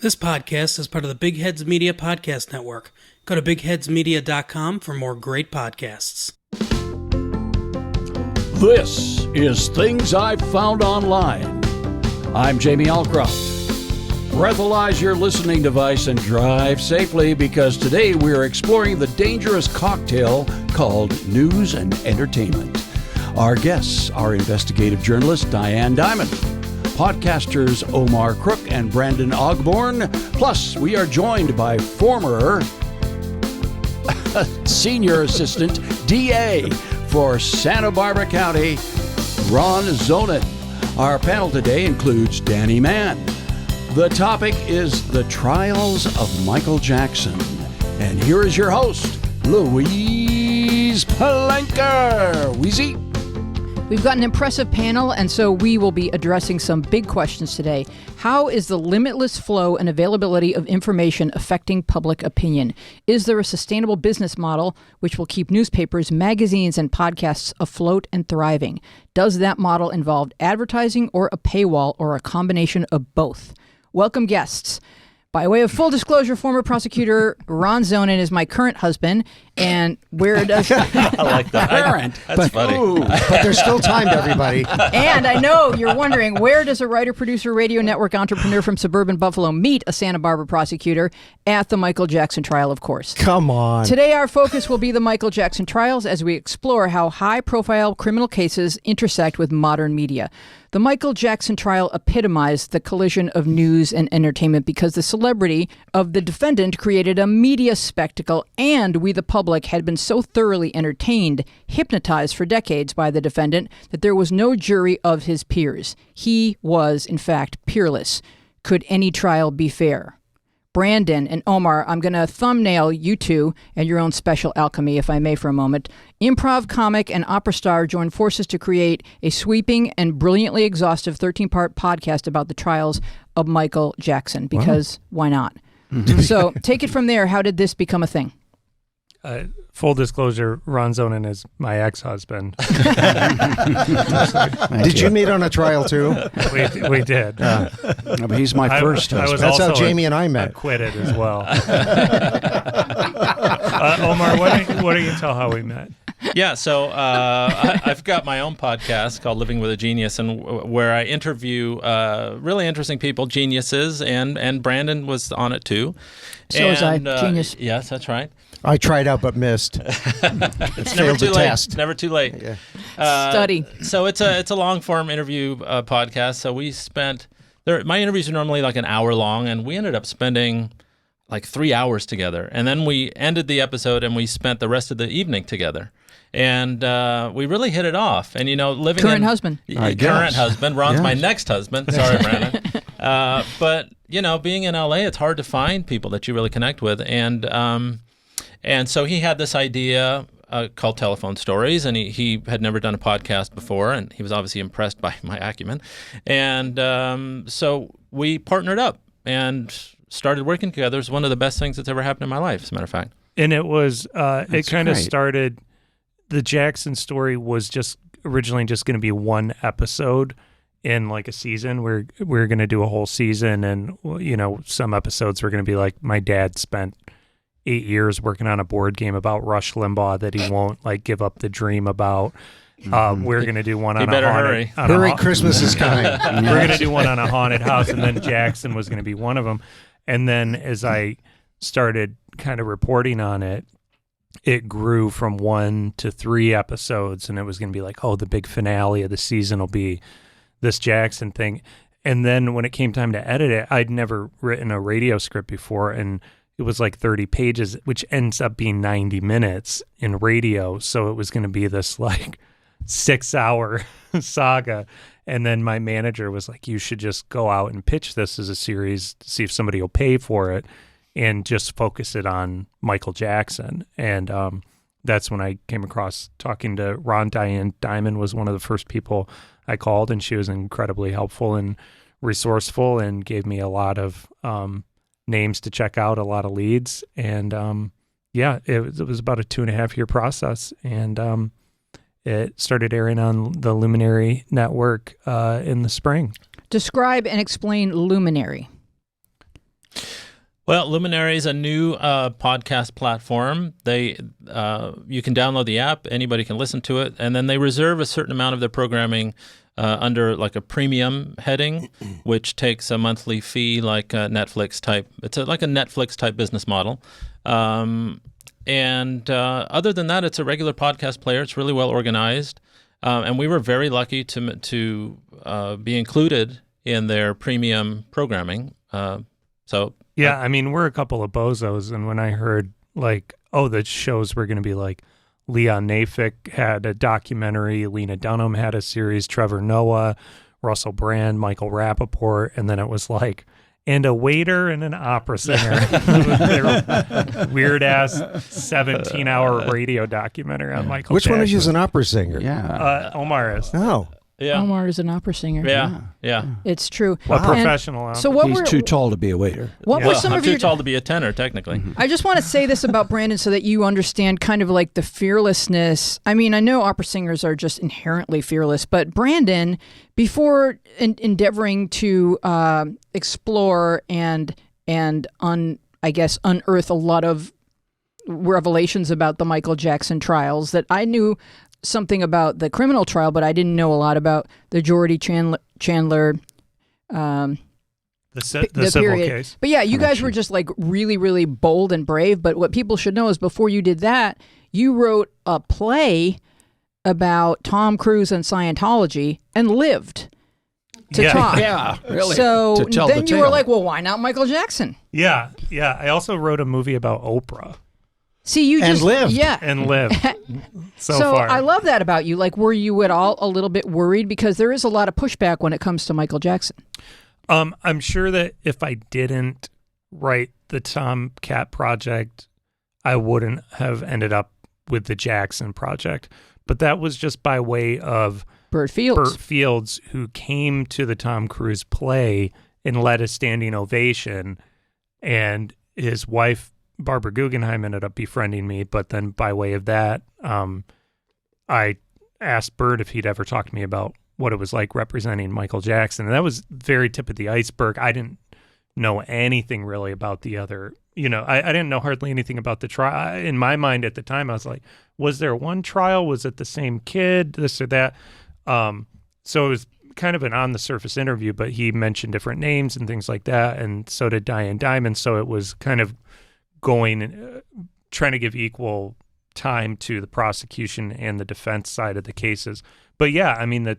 This podcast is part of the Big Heads Media Podcast Network. Go to bigheadsmedia.com for more great podcasts. This is Things I've Found Online. I'm Jamie Alcroft. Breathalyze your listening device and drive safely, because today we're exploring the dangerous cocktail called news and entertainment. Our guests are investigative journalist Diane Dimond, podcasters Omar, Crook, and Brandon Ogborn. Plus, we are joined by former senior assistant DA for Santa Barbara County, Ron Zonen. Our panel today includes Mann. The topic is the trials of Michael Jackson. And here is your host, Louise Palanker. Wheezy. We've got an impressive panel, and so we will be addressing some big questions today. How is the limitless flow and availability of information affecting public opinion? Is there a sustainable business model which will keep newspapers, magazines, and podcasts afloat and thriving? Does that model involve advertising or a paywall or a combination of both? Welcome, guests. By way of full disclosure, former prosecutor Ron Zonen is my current husband, and where does... I like that. Current. That's funny. But there's still time to everybody. And I know you're wondering, where does a writer, producer, radio network entrepreneur from suburban Buffalo meet a Santa Barbara prosecutor? At the Michael Jackson trial, of course. Come on. Today, our focus will be the Michael Jackson trials as we explore how high-profile criminal cases intersect with modern media. The Michael Jackson trial epitomized the collision of news and entertainment because the celebrity of the defendant created a media spectacle, and we, the public, had been so thoroughly entertained, hypnotized for decades by the defendant, that there was no jury of his peers. He was, in fact, peerless. Could any trial be fair? Brandon and Omar, I'm going to thumbnail you two and your own special alchemy, if I may, for a moment. Improv comic and opera star joined forces to create a sweeping and brilliantly exhaustive 13-part podcast about the trials of Michael Jackson, because why not? So take it from there. How did this become a thing? Full disclosure, Ron Zonen is my ex-husband. Did you meet on a trial too? We did. But he's my first I husband. was That's how also Jamie and I met. acquitted as well. Omar, why don't you tell how we met? Yeah, so I've got my own podcast called Living with a Genius, and where I interview really interesting people, geniuses, and Brandon was on it too. So was I, genius. Yes, that's right. I tried out but missed. It's never Failed too the late. test. Never too late. Yeah. Study. So it's a long form interview podcast. So we spent my interviews are normally like an hour long, and we ended up spending like 3 hours together. And then we ended the episode, and we spent the rest of the evening together. And we really hit it off. And living Current husband. Current husband. Ron's Yeah. my next husband. Sorry, Brandon. But being in LA, it's hard to find people that you really connect with. And so he had this idea called Telephone Stories, and he had never done a podcast before, and he was obviously impressed by my acumen. And so we partnered up and started working together. It's one of the best things that's ever happened in my life, as a matter of fact. And it was, it kind of great. started, the Jackson story was just originally just going to be one episode in like a season. We're going to do a whole season, and some episodes were going to be like, my dad spent 8 years working on a board game about Rush Limbaugh that he won't like give up the dream about. We're going to do one on a haunted. Hurry, Christmas is coming. We're going to do one on a haunted house, and then Jackson was going to be one of them. And then as I started kind of reporting on it, it grew from 1 to 3 episodes, and it was going to be like, oh, the big finale of the season will be this Jackson thing. And then when it came time to edit it, I'd never written a radio script before, and it was like 30 pages, which ends up being 90 minutes in radio. So it was going to be this like 6-hour saga. And then my manager was like, you should just go out and pitch this as a series to see if somebody will pay for it, and just focus it on Michael Jackson. And that's when I came across talking to Ron. Diane Dimond was one of the first people I called, and she was incredibly helpful and resourceful and gave me a lot of names to check out, a lot of leads. And it was about a 2.5-year process. And it started airing on the Luminary network in the spring. Describe and explain Luminary. Well, Luminary is a new podcast platform. You can download the app. Anybody can listen to it, and then they reserve a certain amount of their programming under like a premium heading, which takes a monthly fee, like a Netflix type. It's like a Netflix type business model. And other than that, it's a regular podcast player. It's really well organized, and we were very lucky to be included in their premium programming. Yeah, I mean, we're a couple of bozos, and when I heard, like, the shows were going to be like, Leon Nafik had a documentary, Lena Dunham had a series, Trevor Noah, Russell Brand, Michael Rappaport, and then it was like, and a waiter and an opera singer. Weird-ass 17-hour radio documentary on Michael Which Jackson. one of you is an opera singer? Yeah. Omar is. Oh. Yeah. Omar is an opera singer. Yeah. It's true. A professional. So what He's were too tall to be a waiter. what were some I'm of too your? tall to be a tenor, technically. I just want to say this about Brandon so that you understand kind of like the fearlessness. I mean, I know opera singers are just inherently fearless, but Brandon, before endeavoring to explore and unearth a lot of revelations about the Michael Jackson trials, that I knew something about the criminal trial, but I didn't know a lot about the Jordy Chandler The civil period. case. But yeah, you guys were just like really, really bold and brave. But what people should know is before you did that, you wrote a play about Tom Cruise and Scientology and lived to talk. Yeah, really. So to tell then the you were tale. like, well, why not Michael Jackson? Yeah. I also wrote a movie about Oprah See, you And just lived. Yeah. and lived so So far. I love that about you. Like, were you at all a little bit worried? Because there is a lot of pushback when it comes to Michael Jackson. I'm sure that if I didn't write the Tomcat Project, I wouldn't have ended up with the Jackson Project. But that was just by way of Burt Fields. Burt Fields, who came to the Tom Cruise play and led a standing ovation, and his wife Barbara Guggenheim ended up befriending me. But then by way of that, I asked Burt if he'd ever talked to me about what it was like representing Michael Jackson. And that was very tip of the iceberg. I didn't know anything really about the other, I didn't know hardly anything about the trial. In my mind at the time, I was like, was there one trial? Was it the same kid? This or that? So it was kind of an on the surface interview, but he mentioned different names and things like that. And so did Diane Dimond. So it was kind of trying to give equal time to the prosecution and the defense side of the cases. But yeah, I mean, the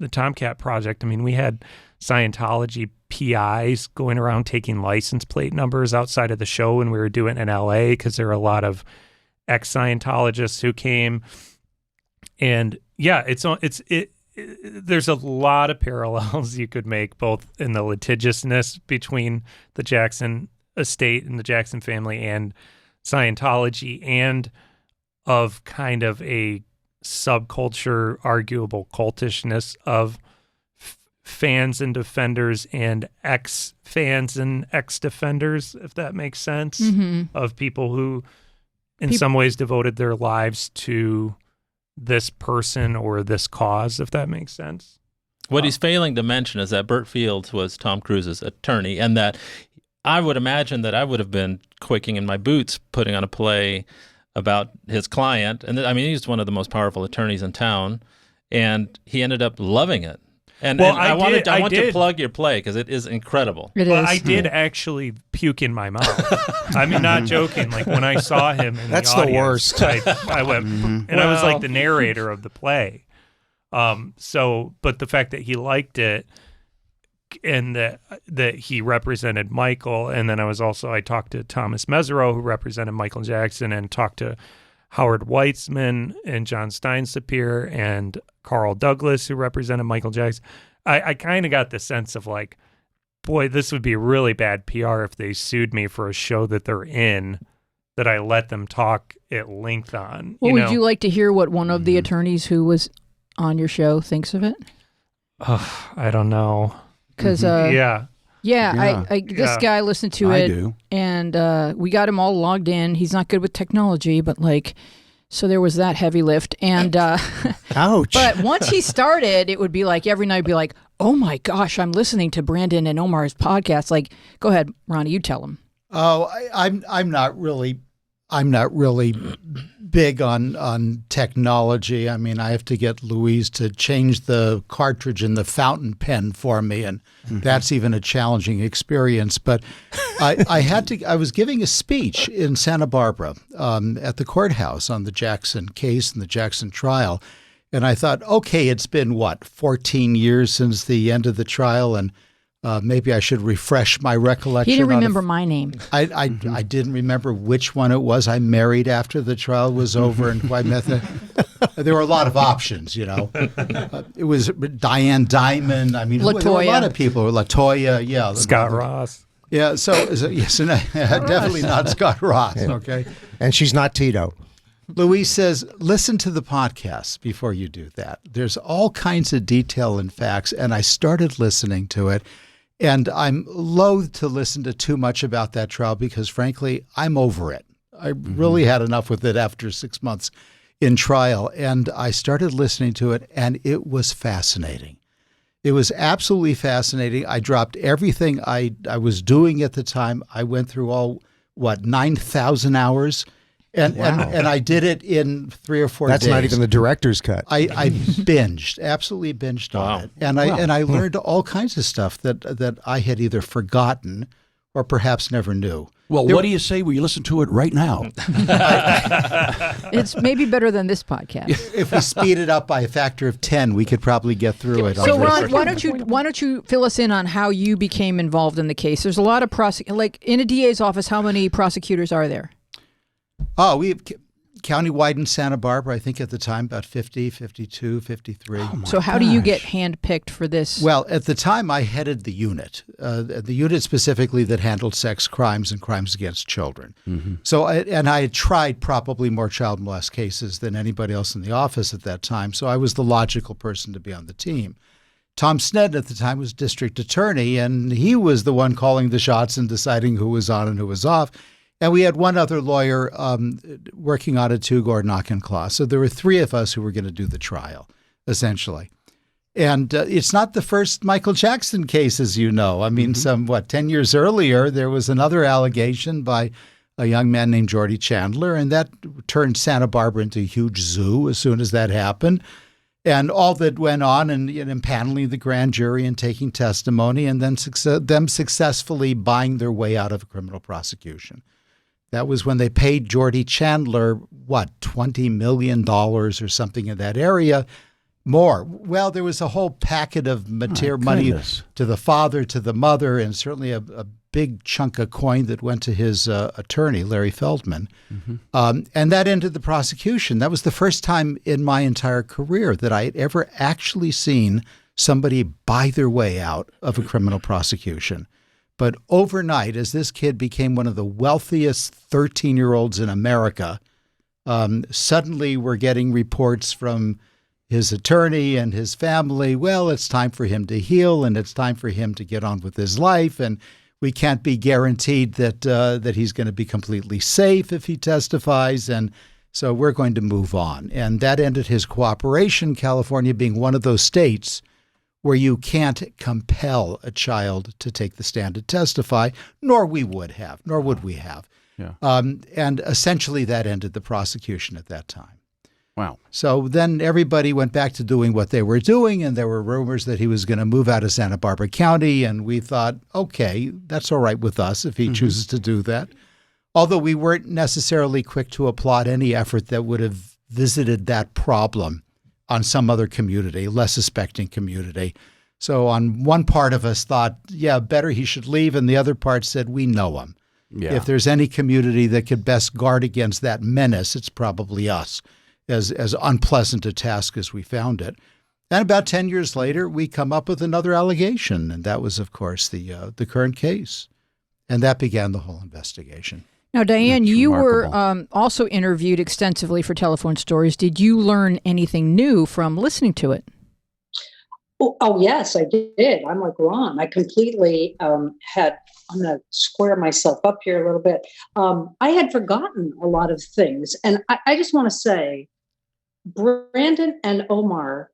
Tomcat Project, I mean, we had Scientology PIs going around taking license plate numbers outside of the show when we were doing it in LA, because there were a lot of ex-Scientologists who came. And yeah, there's a lot of parallels you could make, both in the litigiousness between the Jackson estate and the Jackson family and Scientology, and of kind of a subculture, arguable cultishness of fans and defenders and ex-fans and ex-defenders, if that makes sense, of people who in some ways devoted their lives to this person or this cause, if that makes sense. What he's failing to mention is that Burt Fields was Tom Cruise's attorney, and that I would imagine that I would have been quaking in my boots putting on a play about his client. And I mean, he's one of the most powerful attorneys in town, and he ended up loving it. And, Well, I want to did. plug your play because it is incredible. It Well, is. I did actually puke in my mouth. I mean, not joking. Like when I saw him in That's the the audience, worst. I went, and I was like the narrator of the play. But the fact that he liked it and that he represented Michael, and then I talked to Thomas Mesereau, who represented Michael Jackson, and talked to Howard Weitzman and John Steinsapier and Carl Douglas, who represented Michael Jackson. I kind of got the sense of like, boy, this would be really bad PR if they sued me for a show that they're in, that I let them talk at length on. Well, would you like to hear what one of the attorneys who was on your show thinks of it? I don't know. Because Yeah. this guy listened to I it, do. and we got him all logged in. He's not good with technology, but so there was that heavy lift. And Ouch. but once he started, it would be like every night, be like, oh my gosh, I'm listening to Brandon and Omar's podcast. Like, go ahead, Ronnie, you tell them. Oh, I'm not really big on technology. I mean, I have to get Louise to change the cartridge in the fountain pen for me, and that's even a challenging experience. But I was giving a speech in Santa Barbara at the courthouse on the Jackson case and the Jackson trial, and I thought, okay, it's been 14 years since the end of the trial, and maybe I should refresh my recollection. He didn't remember my name. I didn't remember which one it was. I married after the trial was over, and why method. There were a lot of options, you know. It was Diane Dimond. I mean, there were a lot of people. Latoya, yeah. Scott Ross. Yeah, so yes, and definitely not Scott Ross. Okay, and she's not Tito. Louise says, listen to the podcast before you do that. There's all kinds of detail and facts, and I started listening to it. And I'm loath to listen to too much about that trial because, frankly, I'm over it. I really had enough with it after 6 months in trial. And I started listening to it, and it was fascinating. It was absolutely fascinating. I dropped everything I was doing at the time. I went through 9,000 hours. And I did it in 3 or 4 days. That's not even the director's cut. I absolutely binged on it, and I learned all kinds of stuff that I had either forgotten or perhaps never knew. Well, what do you say we listen to it right now? It's maybe better than this podcast. If we speed it up by a factor of 10, we could probably get through it. So, Ron, why don't you fill us in on how you became involved in the case? There's a lot of like in a DA's office. How many prosecutors are there? Oh, we have countywide in Santa Barbara, I think at the time, about 50, 52, 53. So how do you get handpicked for this? Well, at the time, I headed the unit specifically that handled sex crimes and crimes against children. So, I had tried probably more child molest cases than anybody else in the office at that time, so I was the logical person to be on the team. Tom Snedden at the time was district attorney, and he was the one calling the shots and deciding who was on and who was off. And we had one other lawyer working on it too, Gordon Auchinclaw. So there were 3 of us who were going to do the trial, essentially. And it's not the first Michael Jackson case, as you know. I mean, 10 years earlier, there was another allegation by a young man named Jordy Chandler, and that turned Santa Barbara into a huge zoo as soon as that happened. And all that went on and impaneling the grand jury and taking testimony and then them successfully buying their way out of a criminal prosecution. That was when they paid Jordy Chandler, $20 million or something in that area. More. Well, there was a whole packet of money to the father, to the mother, and certainly a big chunk of coin that went to his attorney, Larry Feldman. And that ended the prosecution. That was the first time in my entire career that I had ever actually seen somebody buy their way out of a criminal prosecution. But overnight, as this kid became one of the wealthiest 13-year-olds in America, suddenly we're getting reports from his attorney and his family, well, it's time for him to heal and it's time for him to get on with his life. And we can't be guaranteed that he's going to be completely safe if he testifies. And so we're going to move on. And that ended his cooperation, California being one of those states where you can't compel a child to take the stand to testify, nor would we have. Yeah. And essentially that ended the prosecution at that time. Wow. So then everybody went back to doing what they were doing, and there were rumors that he was going to move out of Santa Barbara County, and we thought, okay, that's all right with us if he chooses to do that. Although we weren't necessarily quick to applaud any effort that would have visited that problem on some other community, less suspecting community. So on one part of us thought, yeah, better he should leave, and the other part said, we know him. Yeah. If there's any community that could best guard against that menace, it's probably us, as unpleasant a task as we found it. And about 10 years later, we come up with another allegation, and that was, of course, the current case. And that began the whole investigation. Now, Diane, you were also interviewed extensively for Telephone Stories. Did you learn anything new from listening to it? Oh yes, I did. I'm like Ron. I completely I'm going to square myself up here a little bit. I had forgotten a lot of things. And I just want to say, Brandon and Omar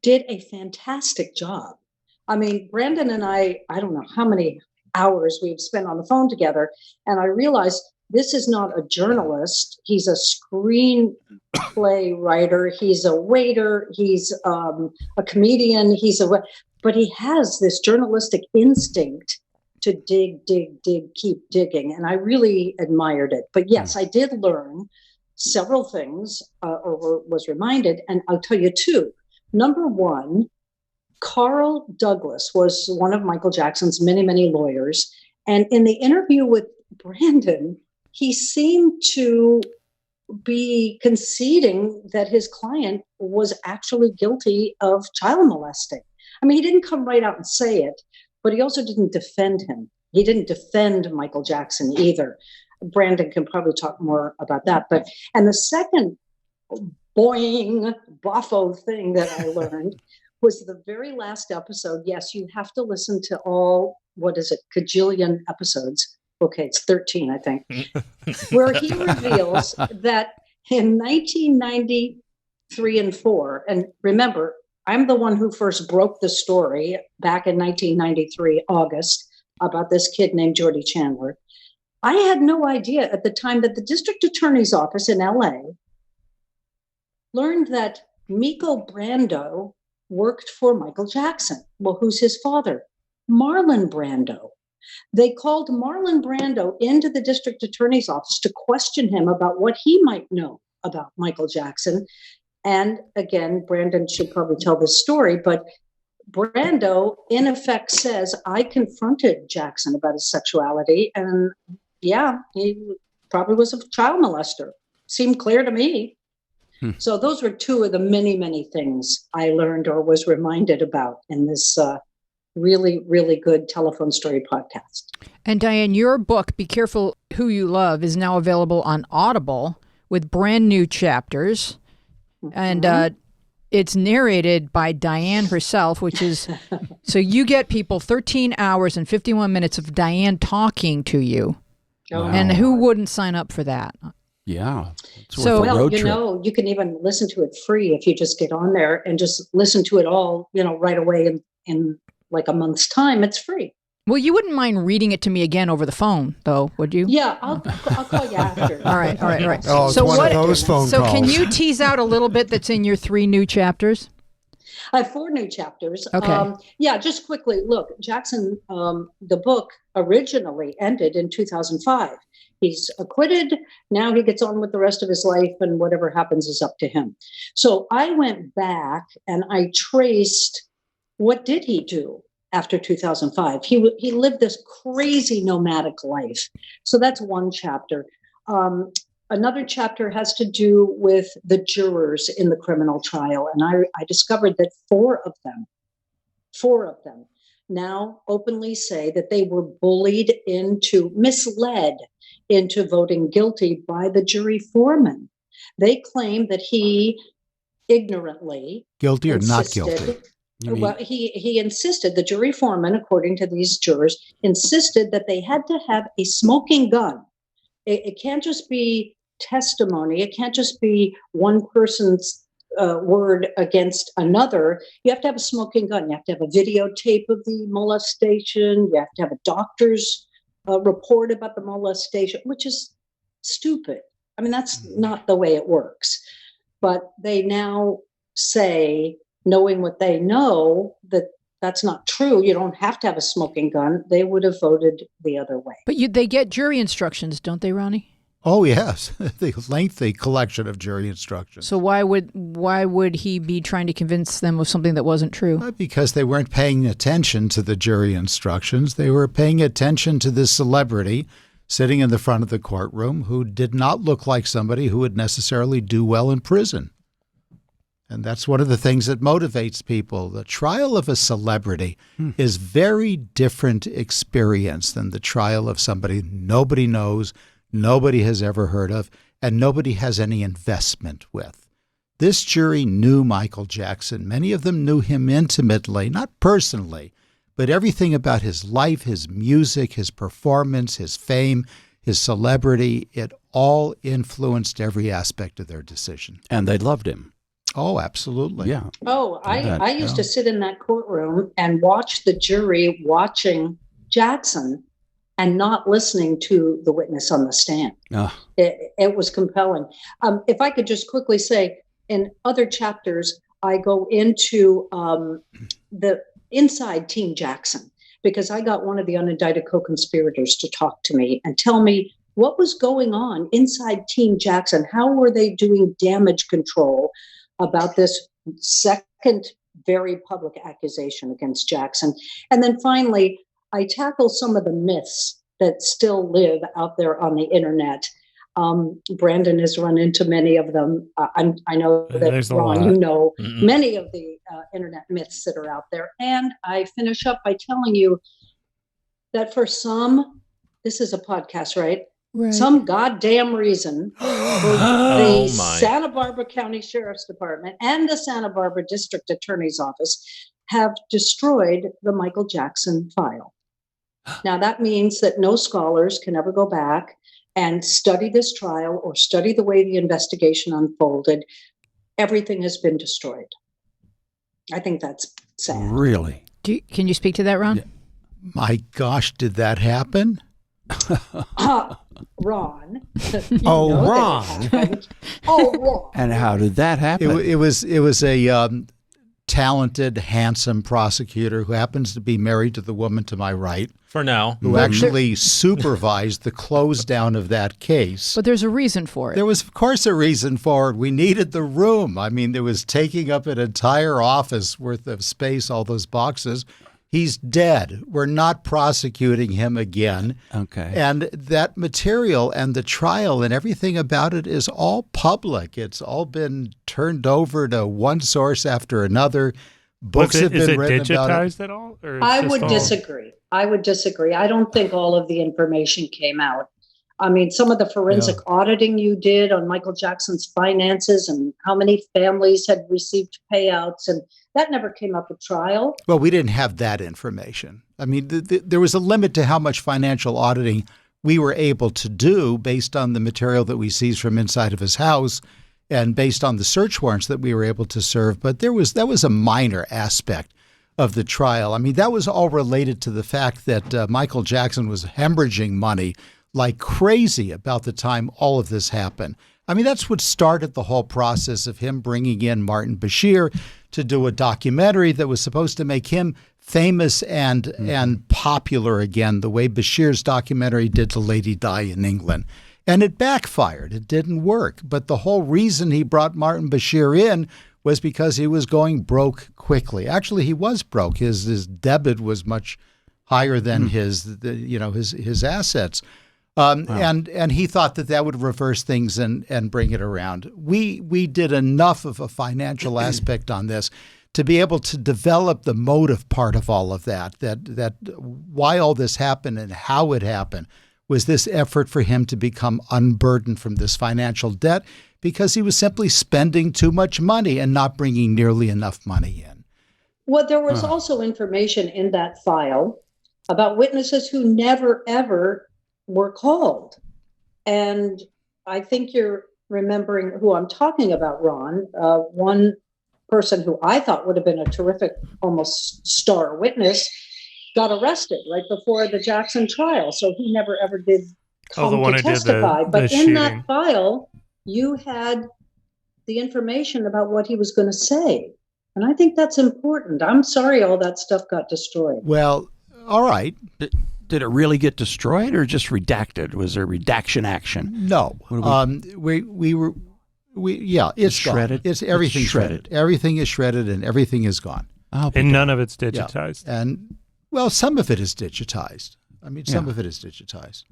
did a fantastic job. I mean, Brandon and I don't know how many hours we've spent on the phone together. And I realized this is not a journalist. He's a screenplay writer. He's a waiter. He's a comedian. But he has this journalistic instinct to dig, keep digging. And I really admired it. But yes, I did learn several things or was reminded. And I'll tell you two. Number one, Carl Douglas was one of Michael Jackson's many, many lawyers. And in the interview with Brandon, he seemed to be conceding that his client was actually guilty of child molesting. I mean, he didn't come right out and say it, but he also didn't defend him. He didn't defend Michael Jackson either. Brandon can probably talk more about that. And the second boing, boffo thing that I learned was the very last episode. Yes, you have to listen to all, kajillion episodes. Okay, it's 13, I think, where he reveals that in 1993 and 4, and remember, I'm the one who first broke the story back in 1993, August, about this kid named Jordy Chandler. I had no idea at the time that the district attorney's office in LA learned that Miko Brando worked for Michael Jackson. Well, who's his father? Marlon Brando. They called Marlon Brando into the district attorney's office to question him about what he might know about Michael Jackson. And again, Brandon should probably tell this story, but Brando, in effect, says, I confronted Jackson about his sexuality. And yeah, he probably was a child molester. Seemed clear to me. So those were two of the many, many things I learned or was reminded about in this really, really good telephone story podcast. And Diane, your book, Be Careful Who You Love, is now available on Audible with brand new chapters. Mm-hmm. And it's narrated by Diane herself, which is, so you get people 13 hours and 51 minutes of Diane talking to you. Wow. And who wouldn't sign up for that? Yeah. So, well, you can even listen to it free if you just get on there and just listen to it all, right away in like a month's time. It's free. Well, you wouldn't mind reading it to me again over the phone, though, would you? Yeah, I'll call you after. All right. Oh, it's one of those phone calls. So can you tease out a little bit that's in your 3 new chapters? I have 4 new chapters. Okay. Just quickly, look, Jackson, the book originally ended in 2005. He's acquitted. Now he gets on with the rest of his life, and whatever happens is up to him. So I went back and I traced what did he do after 2005. He lived this crazy nomadic life. So that's one chapter. Another chapter has to do with the jurors in the criminal trial. And I discovered that 4 of them now openly say that they were misled into voting guilty by the jury foreman. They claim that he ignorantly guilty or not guilty. Well, he insisted, the jury foreman, according to these jurors, insisted that they had to have a smoking gun. It can't just be testimony. It can't just be one person's word against another. You have to have a smoking gun. You have to have a videotape of the molestation. You have to have a doctor's report about the molestation, which is stupid. I mean, that's not the way it works. But they now say, knowing what they know, that that's not true. You don't have to have a smoking gun. They would have voted the other way. But they get jury instructions, don't they, Ronnie? Oh, yes. The lengthy collection of jury instructions. So why would he be trying to convince them of something that wasn't true? Because they weren't paying attention to the jury instructions. They were paying attention to this celebrity sitting in the front of the courtroom who did not look like somebody who would necessarily do well in prison. And that's one of the things that motivates people. The trial of a celebrity is very different experience than the trial of somebody nobody knows, nobody has ever heard of, and nobody has any investment with. This jury knew Michael Jackson. Many of them knew him intimately, not personally, but everything about his life, his music, his performance, his fame, his celebrity, it all influenced every aspect of their decision. And they loved him. Oh, absolutely. Yeah. Oh, I used to sit in that courtroom and watch the jury watching Jackson and not listening to the witness on the stand. It was compelling. If I could just quickly say, in other chapters, I go into the inside Team Jackson, because I got one of the unindicted co-conspirators to talk to me and tell me what was going on inside Team Jackson. How were they doing damage control about this second very public accusation against Jackson? And then finally, I tackle some of the myths that still live out there on the internet. Brandon has run into many of them. I know that, Ron, you know many of the internet myths that are out there. And I finish up by telling you that for some, this is a podcast, right? Some goddamn reason, the Santa Barbara County Sheriff's Department and the Santa Barbara District Attorney's Office have destroyed the Michael Jackson file. Now, that means that no scholars can ever go back and study this trial or study the way the investigation unfolded. Everything has been destroyed. I think that's sad. Really? Can you speak to that, Ron? Yeah. My gosh, did that happen? Ron. Oh, Ron. Oh, Ron. And how did that happen? It was a talented, handsome prosecutor who happens to be married to the woman to my right, For now. who actually supervised the close down of that case. But there's a reason for it. There was, of course, a reason for it. We needed the room. I mean, it was taking up an entire office worth of space, all those boxes. He's dead. We're not prosecuting him again. Okay. And that material and the trial and everything about it is all public. It's all been turned over to one source after another. Books have been written about it. Is it digitized at all? Or I would disagree. I don't think all of the information came out. I mean, some of the forensic auditing you did on Michael Jackson's finances and how many families had received payouts, and that never came up at trial. Well, we didn't have that information. I mean, there was a limit to how much financial auditing we were able to do based on the material that we seized from inside of his house and based on the search warrants that we were able to serve. But that was a minor aspect of the trial. I mean, that was all related to the fact that Michael Jackson was hemorrhaging money like crazy about the time all of this happened. I mean, that's what started the whole process of him bringing in Martin Bashir to do a documentary that was supposed to make him famous and popular again, the way Bashir's documentary did to Lady Di in England. And it backfired. It didn't work. But the whole reason he brought Martin Bashir in was because he was going broke quickly. Actually, he was broke. His debit was much higher than his assets. And he thought that would reverse things and bring it around. We did enough of a financial aspect on this to be able to develop the motive part of all of that why all this happened and how it happened was this effort for him to become unburdened from this financial debt because he was simply spending too much money and not bringing nearly enough money in. Well, there was also information in that file about witnesses who never, ever were called. And I think you're remembering who I'm talking about, Ron. One person who I thought would have been a terrific, almost star witness, got arrested right before the Jackson trial. So he never, ever did come to testify. But in that file, you had the information about what he was going to say. And I think that's important. I'm sorry all that stuff got destroyed. Well, all right. Did it really get destroyed or just redacted? Was there redaction action? No. It's shredded. It's everything shredded. Everything is shredded and everything is gone. And none of it's digitized. Yeah. And some of it is digitized. I mean, some of it is digitized.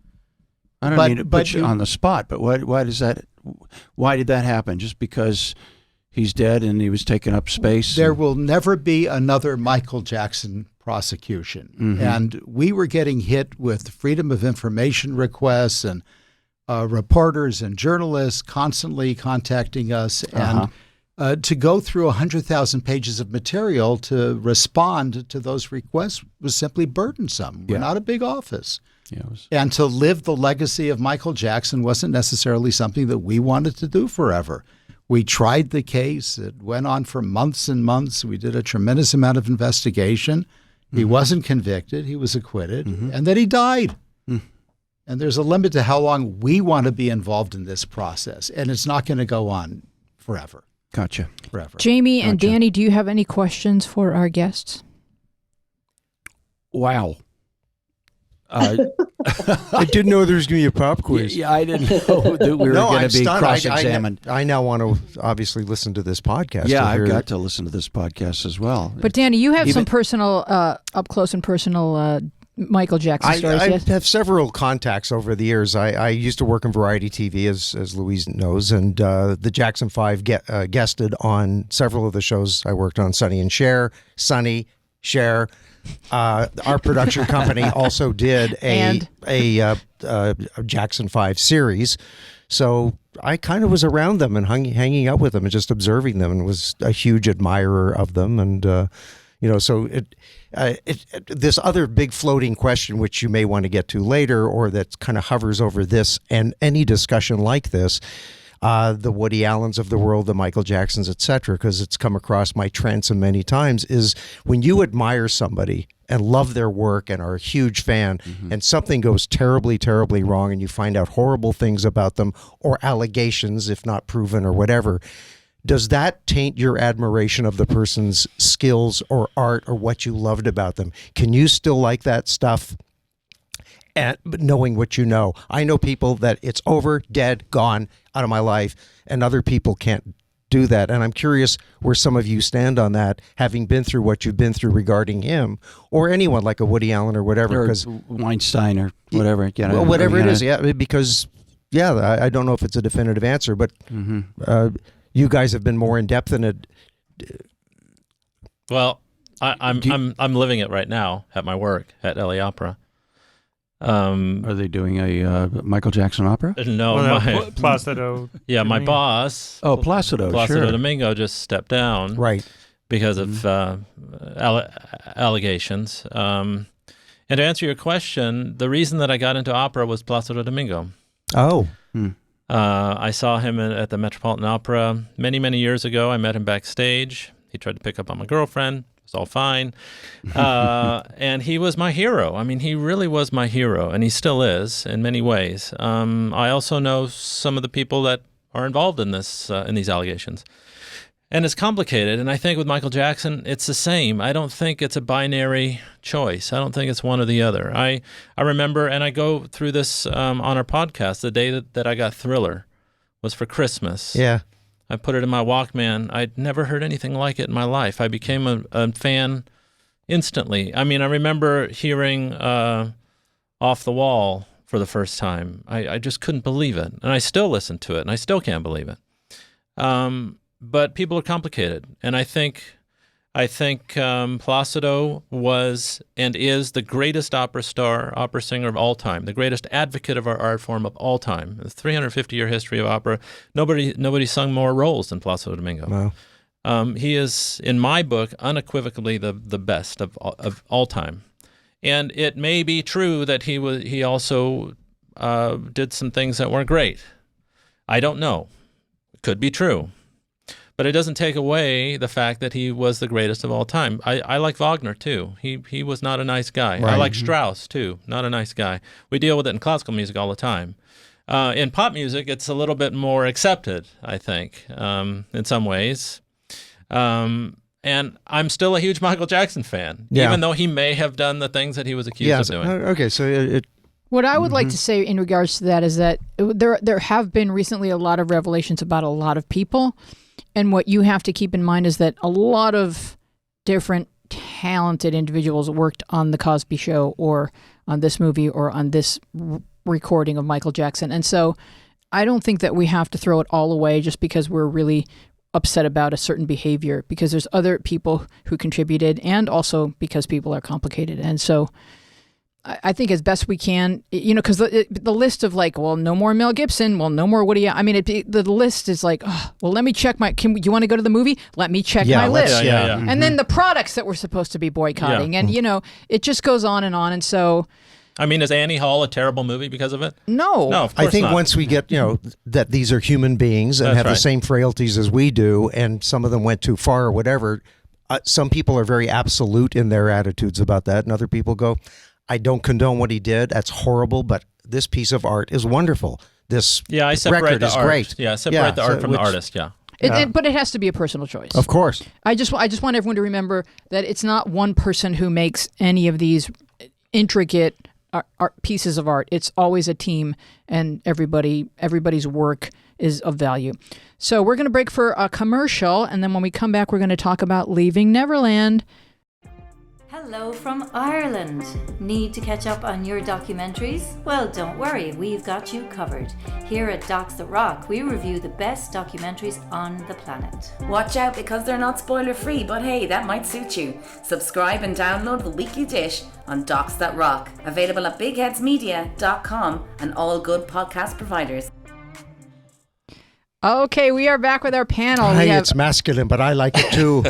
I don't mean to put you on the spot, but why did that happen? Just because he's dead and he was taking up space? There will never be another Michael Jackson prosecution. Mm-hmm. And we were getting hit with freedom of information requests and reporters and journalists constantly contacting us. And to go through 100,000 pages of material to respond to those requests was simply burdensome. We're not a big office. Yeah, and to live the legacy of Michael Jackson wasn't necessarily something that we wanted to do forever. We tried the case. It went on for months and months. We did a tremendous amount of investigation. He wasn't convicted. He was acquitted. And then he died. And there's a limit to how long we want to be involved in this process. And it's not going to go on forever. Gotcha. Forever. Jamie and Danny, do you have any questions for our guests? Wow. I didn't know there was going to be a pop quiz. Yeah, I didn't know that we were going to be stunned. cross-examined. I now want to obviously listen to this podcast. Yeah, to I've hear- got to listen to this podcast as well. But Danny, you have some personal, up close and personal Michael Jackson stories. I Yes? have several contacts over the years. I used to work in variety TV, as Louise knows, and the Jackson 5 guested on several of the shows I worked on, Sonny and Cher, Cher. Our production company also did a Jackson 5 series. So I kind of was around them and hanging out with them and just observing them, and was a huge admirer of them. And, so this other big floating question, which you may want to get to later, or that kind of hovers over this and any discussion like this, the Woody Allens of the world, the Michael Jacksons, etc., because it's come across my transom many times, is when you admire somebody and love their work and are a huge fan, and something goes terribly, terribly wrong, and you find out horrible things about them, or allegations, if not proven or whatever, does that taint your admiration of the person's skills or art or what you loved about them? Can you still like that stuff? But knowing what you know, I know people that it's over, dead, gone, out of my life, and other people can't do that. And I'm curious where some of you stand on that, having been through what you've been through regarding him, or anyone like a Woody Allen or whatever. Or Weinstein or whatever. Yeah, well, whatever it is, yeah, because, I don't know if it's a definitive answer, but you guys have been more in depth in it. Well, I'm living it right now at my work at LA Opera. Are they doing a Michael Jackson opera? No, Placido. Yeah, my boss. Oh, Placido sure. Domingo just stepped down, right, because of allegations. And to answer your question, the reason that I got into opera was Placido Domingo. Oh. I saw him at the Metropolitan Opera many, many years ago. I met him backstage. He tried to pick up on my girlfriend. It was all fine. And he was my hero. I mean, he really was my hero, and he still is in many ways. I also know some of the people that are involved in these allegations. And it's complicated, and I think with Michael Jackson, it's the same. I don't think it's a binary choice. I don't think it's one or the other. I remember, and I go through this on our podcast, the day that I got Thriller was for Christmas. Yeah. I put it in my Walkman. I'd never heard anything like it in my life. I became a fan instantly. I mean, I remember hearing Off the Wall for the first time. I just couldn't believe it. And I still listen to it, and I still can't believe it. But people are complicated, and I think Placido was and is the greatest opera singer of all time, the greatest advocate of our art form of all time. The 350-year history of opera, nobody sung more roles than Placido Domingo. Wow. He is, in my book, unequivocally the best of all time. And it may be true that he also did some things that weren't great. I don't know. It could be true. But it doesn't take away the fact that he was the greatest of all time. I like Wagner, too. He was not a nice guy. Right. I like Strauss, too. Not a nice guy. We deal with it in classical music all the time. In pop music, it's a little bit more accepted, I think, in some ways. And I'm still a huge Michael Jackson fan, even though he may have done the things that he was accused of doing. Okay, so What I would like to say in regards to that is that there have been recently a lot of revelations about a lot of people. And what you have to keep in mind is that a lot of different talented individuals worked on The Cosby Show or on this movie or on this recording of Michael Jackson. And so I don't think that we have to throw it all away just because we're really upset about a certain behavior, because there's other people who contributed, and also because people are complicated. And so I think as best we can, because the list of no more Mel Gibson, no more Woody. I mean, the list is let me check do you want to go to the movie? Let me check my list. Yeah. And then the products that we're supposed to be boycotting. And, it just goes on. And so I mean, is Annie Hall a terrible movie because of it? No. No, of course I think not. once we get, that these are human beings and That's have the right. same frailties as we do, and some of them went too far or whatever, some people are very absolute in their attitudes about that, and other people go, I don't condone what he did. That's horrible, but this piece of art is wonderful. This I separate record the is art. great. Yeah, separate the art from the artist, But it has to be a personal choice. Of course. I just want everyone to remember that it's not one person who makes any of these intricate art pieces of art. It's always a team, and everybody's work is of value. So we're going to break for a commercial, and then when we come back, we're going to talk about Leaving Neverland. Hello from Ireland. Need to catch up on your documentaries? Well, don't worry, we've got you covered. Here at Docs That Rock, we review the best documentaries on the planet. Watch out because they're not spoiler free, but hey, that might suit you. Subscribe and download the weekly dish on Docs That Rock, available at bigheadsmedia.com and all good podcast providers. Okay, we are back with our panel. Hey, it's masculine, but I like it too.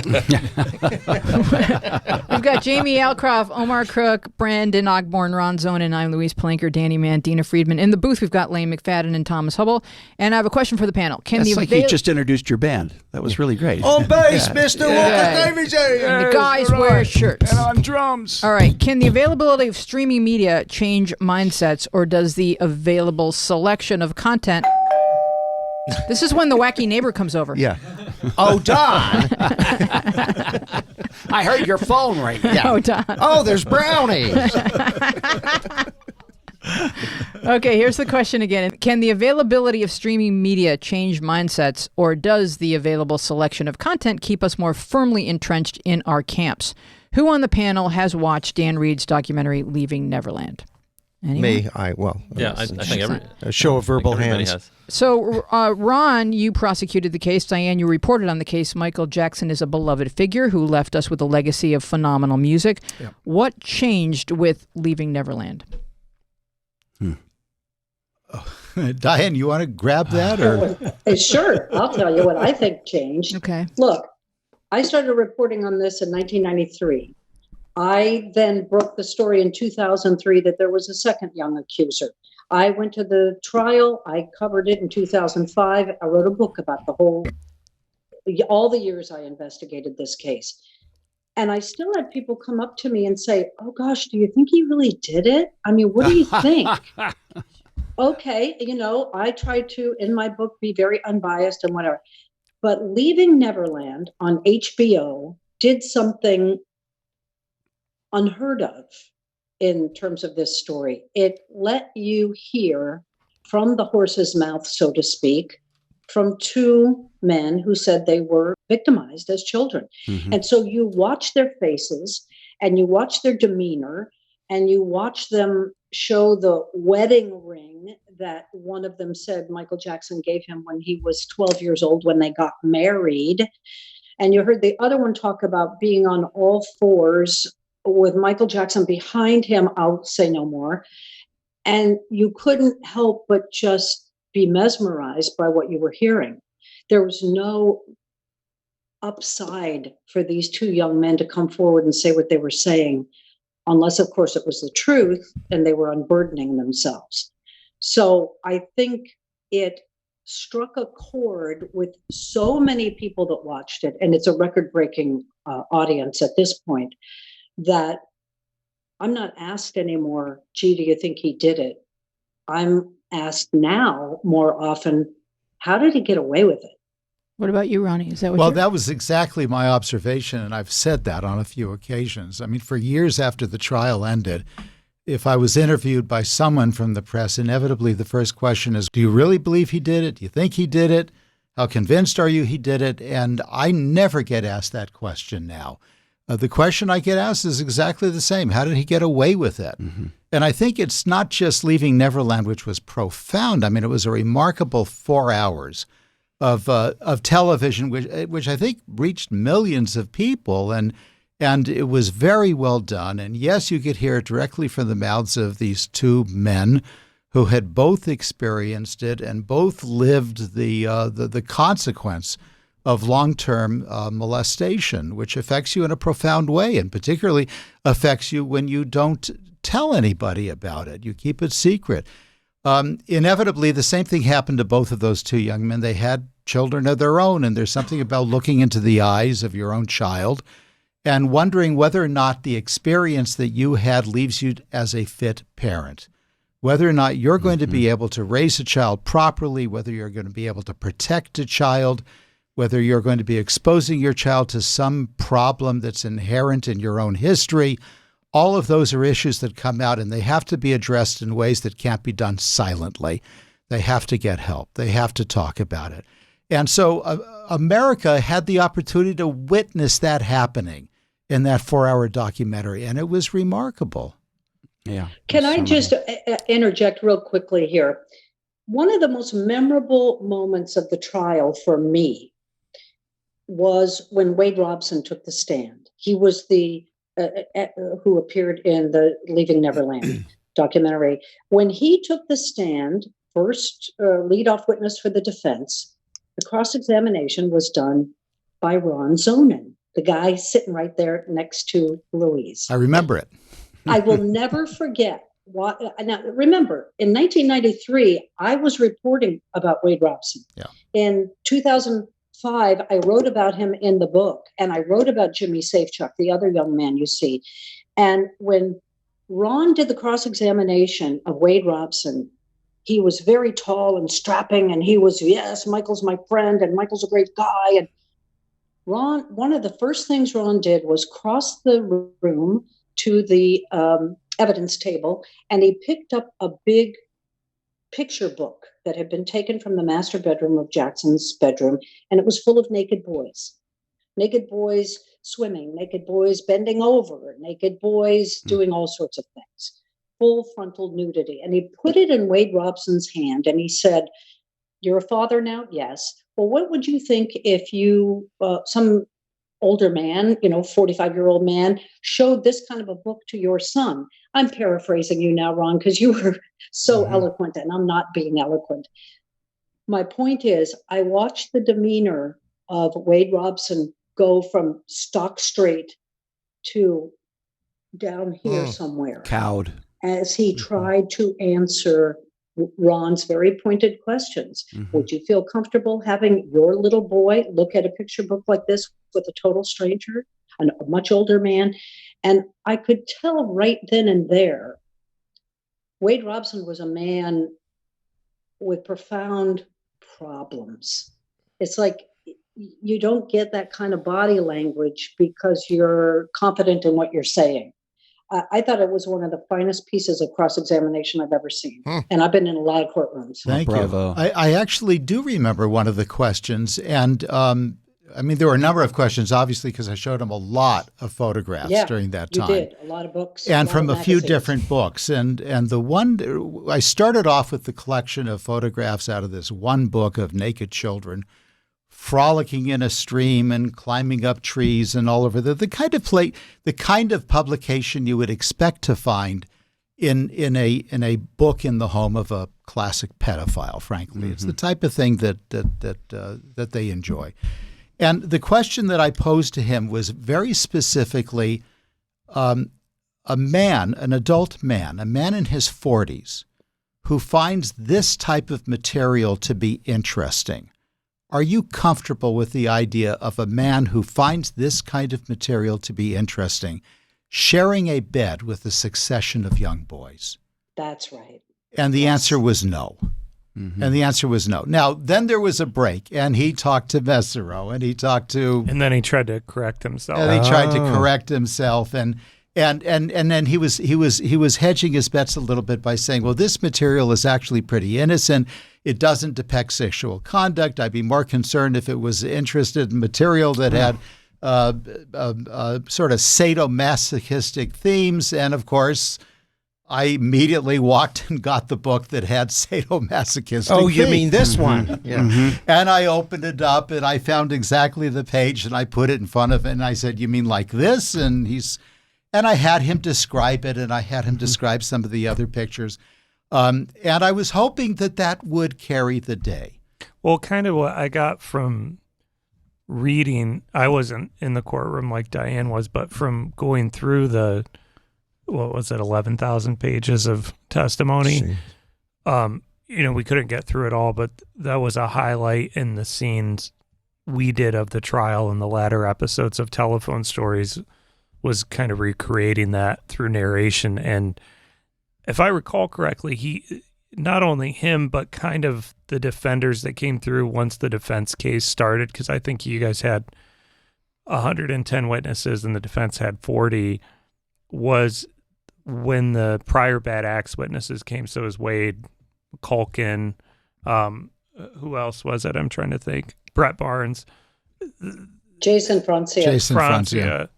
We've got Jamie Alcroft, Omar Crook, Brandon Ogborn, Ron Zonen, I'm Louise Palanker, Danny Mann, Dina Friedman. In the booth, we've got Lane McFadden and Thomas Hubble. And I have a question for the panel. That's like you just introduced your band. That was really great. On bass, Mr. Walker Davies. And the guys wear shirts. And on drums. All right. Can the availability of streaming media change mindsets, or does the available selection of content... This is when the wacky neighbor comes over. Yeah. Oh, Don. I heard your phone ring. Yeah. Oh, Don. Oh, there's brownies. Okay, here's the question again. Can the availability of streaming media change mindsets, or does the available selection of content keep us more firmly entrenched in our camps? Who on the panel has watched Dan Reed's documentary Leaving Neverland? Anyone? Me, I think a show of verbal everybody hands. has. So, Ron, you prosecuted the case. Diane, you reported on the case. Michael Jackson is a beloved figure who left us with a legacy of phenomenal music. Yep. What changed with Leaving Neverland? Diane, you want to grab that? Or Sure. I'll tell you what I think changed. Okay. Look, I started reporting on this in 1993. I then broke the story in 2003 that there was a second young accuser. I went to the trial. I covered it in 2005. I wrote a book about all the years I investigated this case. And I still had people come up to me and say, oh, gosh, do you think he really did it? I mean, what do you think? Okay, I tried to, in my book, be very unbiased and whatever. But Leaving Neverland on HBO did something unheard of in terms of this story. It let you hear from the horse's mouth, so to speak, from two men who said they were victimized as children. Mm-hmm. And so you watch their faces and you watch their demeanor and you watch them show the wedding ring that one of them said Michael Jackson gave him when he was 12 years old when they got married. And you heard the other one talk about being on all fours with Michael Jackson behind him. I'll say no more. And you couldn't help but just be mesmerized by what you were hearing. There was no upside for these two young men to come forward and say what they were saying, unless, of course, it was the truth and they were unburdening themselves. So I think it struck a chord with so many people that watched it, and it's a record-breaking audience at this point, that I'm not asked anymore, gee, do you think he did it? I'm asked now more often, how did he get away with it? What about you, Ronnie? Is that what Well, that was exactly my observation, and I've said that on a few occasions. I mean, for years after the trial ended, if I was interviewed by someone from the press, inevitably the first question is, do you really believe he did it? Do you think he did it? How convinced are you he did it? And I never get asked that question now. The question I get asked is exactly the same. How did he get away with it? Mm-hmm. And I think it's not just Leaving Neverland, which was profound. I mean, it was a remarkable 4 hours of television, which I think reached millions of people, and it was very well done. And yes, you could hear it directly from the mouths of these two men who had both experienced it and both lived the consequence of long-term molestation, which affects you in a profound way, and particularly affects you when you don't tell anybody about it. You keep it secret. Inevitably, the same thing happened to both of those two young men. They had children of their own, and there's something about looking into the eyes of your own child and wondering whether or not the experience that you had leaves you as a fit parent, whether or not you're going to be able to raise a child properly, whether you're going to be able to protect a child, whether you're going to be exposing your child to some problem that's inherent in your own history. All of those are issues that come out, and they have to be addressed in ways that can't be done silently. They have to get help. They have to talk about it. And so America had the opportunity to witness that happening in that 4-hour documentary, and it was remarkable. Yeah. Can I just interject real quickly here? One of the most memorable moments of the trial for me was when Wade Robson took the stand. He was the who appeared in the Leaving Neverland documentary. When he took the stand, first lead-off witness for the defense, the cross-examination was done by Ron Zonen, the guy sitting right there next to Louise. I remember it. I will never forget. Now, remember, in 1993, I was reporting about Wade Robson. Yeah. In 2005, I wrote about him in the book, and I wrote about Jimmy Safechuck, the other young man you see. And when Ron did the cross-examination of Wade Robson, he was very tall and strapping, and he was, yes, Michael's my friend, and Michael's a great guy. And Ron, one of the first things Ron did was cross the room to the evidence table, and he picked up a big picture book that had been taken from the master bedroom of Jackson's bedroom, and it was full of naked boys swimming, naked boys bending over, naked boys doing all sorts of things, full frontal nudity. And he put it in Wade Robson's hand, and he said, "You're a father now?" "Yes." "Well, what would you think if you, some older man, 45-year-old man, showed this kind of a book to your son?" I'm paraphrasing you now, Ron, because you were so eloquent, and I'm not being eloquent. My point is, I watched the demeanor of Wade Robson go from stock straight to down here somewhere. Cowed. As he tried to answer Ron's very pointed questions. Would you feel comfortable having your little boy look at a picture book like this with a total stranger, a much older man? And I could tell right then and there, Wade Robson was a man with profound problems. It's like you don't get that kind of body language because you're confident in what you're saying. I thought it was one of the finest pieces of cross-examination I've ever seen. And I've been in a lot of courtrooms. Thank you. I actually do remember one of the questions. And there were a number of questions, obviously, because I showed him a lot of photographs during that time. You did. A lot of books. And from a few different books. And the one, I started off with the collection of photographs out of this one book of naked children frolicking in a stream and climbing up trees and all over the kind of publication you would expect to find in a book in the home of a classic pedophile. Frankly, it's the type of thing that they enjoy. And the question that I posed to him was very specifically, a man, an adult man, a man in his 40s, who finds this type of material to be interesting. Are you comfortable with the idea of a man who finds this kind of material to be interesting, sharing a bed with a succession of young boys? That's right. And the answer was no. And the answer was no. Now, then there was a break, and he talked to Mesereau, and he talked to... And then he tried to correct himself. And he tried to correct himself, and then he was hedging his bets a little bit by saying, well, this material is actually pretty innocent. It doesn't depict sexual conduct. I'd be more concerned if it was interested in material that had sort of sadomasochistic themes. And of course, I immediately walked and got the book that had sadomasochistic themes. Oh, you mean this one? Yeah. And I opened it up and I found exactly the page and I put it in front of it and I said, "You mean like this?" And I had him describe it, and I had him describe some of the other pictures. And I was hoping that would carry the day. Well, kind of what I got from reading, I wasn't in the courtroom like Diane was, but from going through the what was it, 11,000 pages of testimony. We couldn't get through it all, but that was a highlight in the scenes we did of the trial, and the latter episodes of Telephone Stories was kind of recreating that through narration. And if I recall correctly, not only him, but kind of the defenders that came through once the defense case started, because I think you guys had 110 witnesses and the defense had 40, was when the prior bad acts witnesses came. So it was Wade, Culkin, who else was it? I'm trying to think. Brett Barnes. Jason Francia.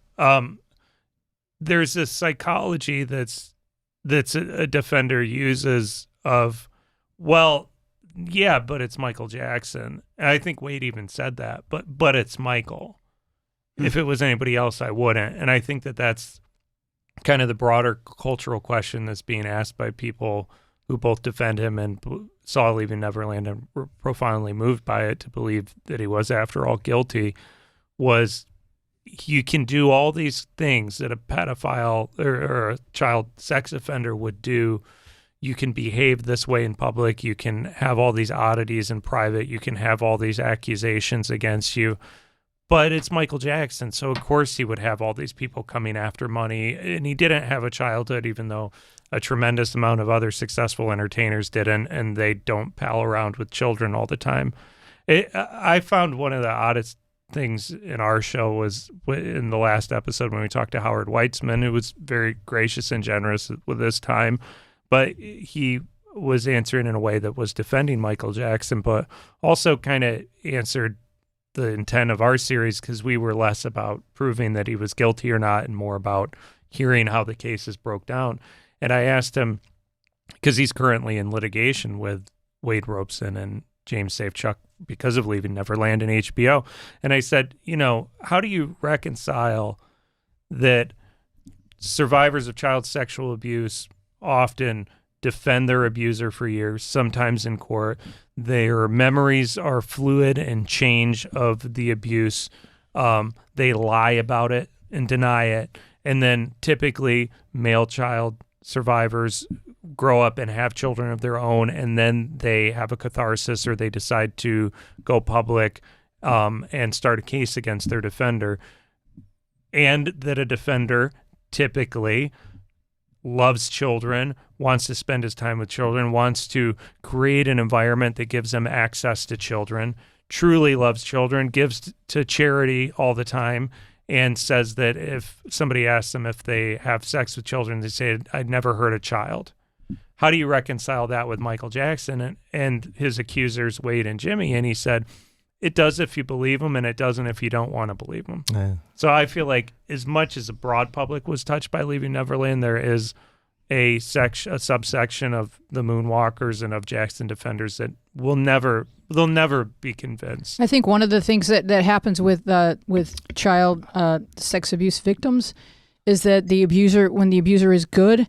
There's this psychology that's a defender uses of, well, yeah, but it's Michael Jackson. And I think Wade even said that, but it's Michael. If it was anybody else, I wouldn't. And I think that's kind of the broader cultural question that's being asked by people who both defend him and saw Leaving Neverland and were profoundly moved by it to believe that he was, after all, guilty, was you can do all these things that a pedophile or a child sex offender would do. You can behave this way in public. You can have all these oddities in private. You can have all these accusations against you. But it's Michael Jackson, so of course he would have all these people coming after money. And he didn't have a childhood, even though a tremendous amount of other successful entertainers didn't, and they don't pal around with children all the time. I found one of the oddest things in our show was in the last episode when we talked to Howard Weitzman, who was very gracious and generous with his time, but he was answering in a way that was defending Michael Jackson, but also kind of answered the intent of our series, because we were less about proving that he was guilty or not and more about hearing how the cases broke down. And I asked him, because he's currently in litigation with Wade Robeson and James Safechuck because of Leaving Neverland and HBO. And I said, how do you reconcile that survivors of child sexual abuse often defend their abuser for years, sometimes in court? Their memories are fluid and change of the abuse. They lie about it and deny it. And then typically male child survivors grow up and have children of their own, and then they have a catharsis or they decide to go public and start a case against their defender. And that a defender typically loves children, wants to spend his time with children, wants to create an environment that gives them access to children, truly loves children, gives to charity all the time, and says that if somebody asks them if they have sex with children, they say, I'd never hurt a child. How do you reconcile that with Michael Jackson and his accusers, Wade and Jimmy? And he said, it does if you believe them, and it doesn't if you don't want to believe them. Yeah. So I feel like as much as the broad public was touched by Leaving Neverland, there is a subsection of the Moonwalkers and of Jackson defenders that they'll never be convinced. I think one of the things that happens with child sex abuse victims is that when the abuser is good,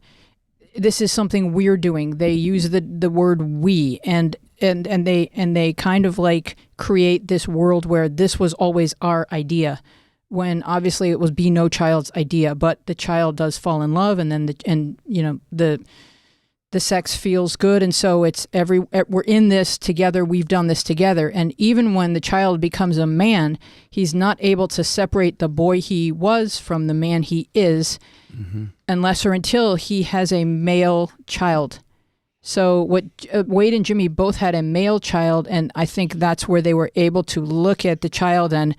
this is something we're doing. They use the word we and they kind of like create this world where this was always our idea, when obviously it was no child's idea, but the child does fall in love, and then the sex feels good, and so we're in this together. We've done this together, and even when the child becomes a man, he's not able to separate the boy he was from the man he is, unless or until he has a male child. So Wade and Jimmy both had a male child, and I think that's where they were able to look at the child and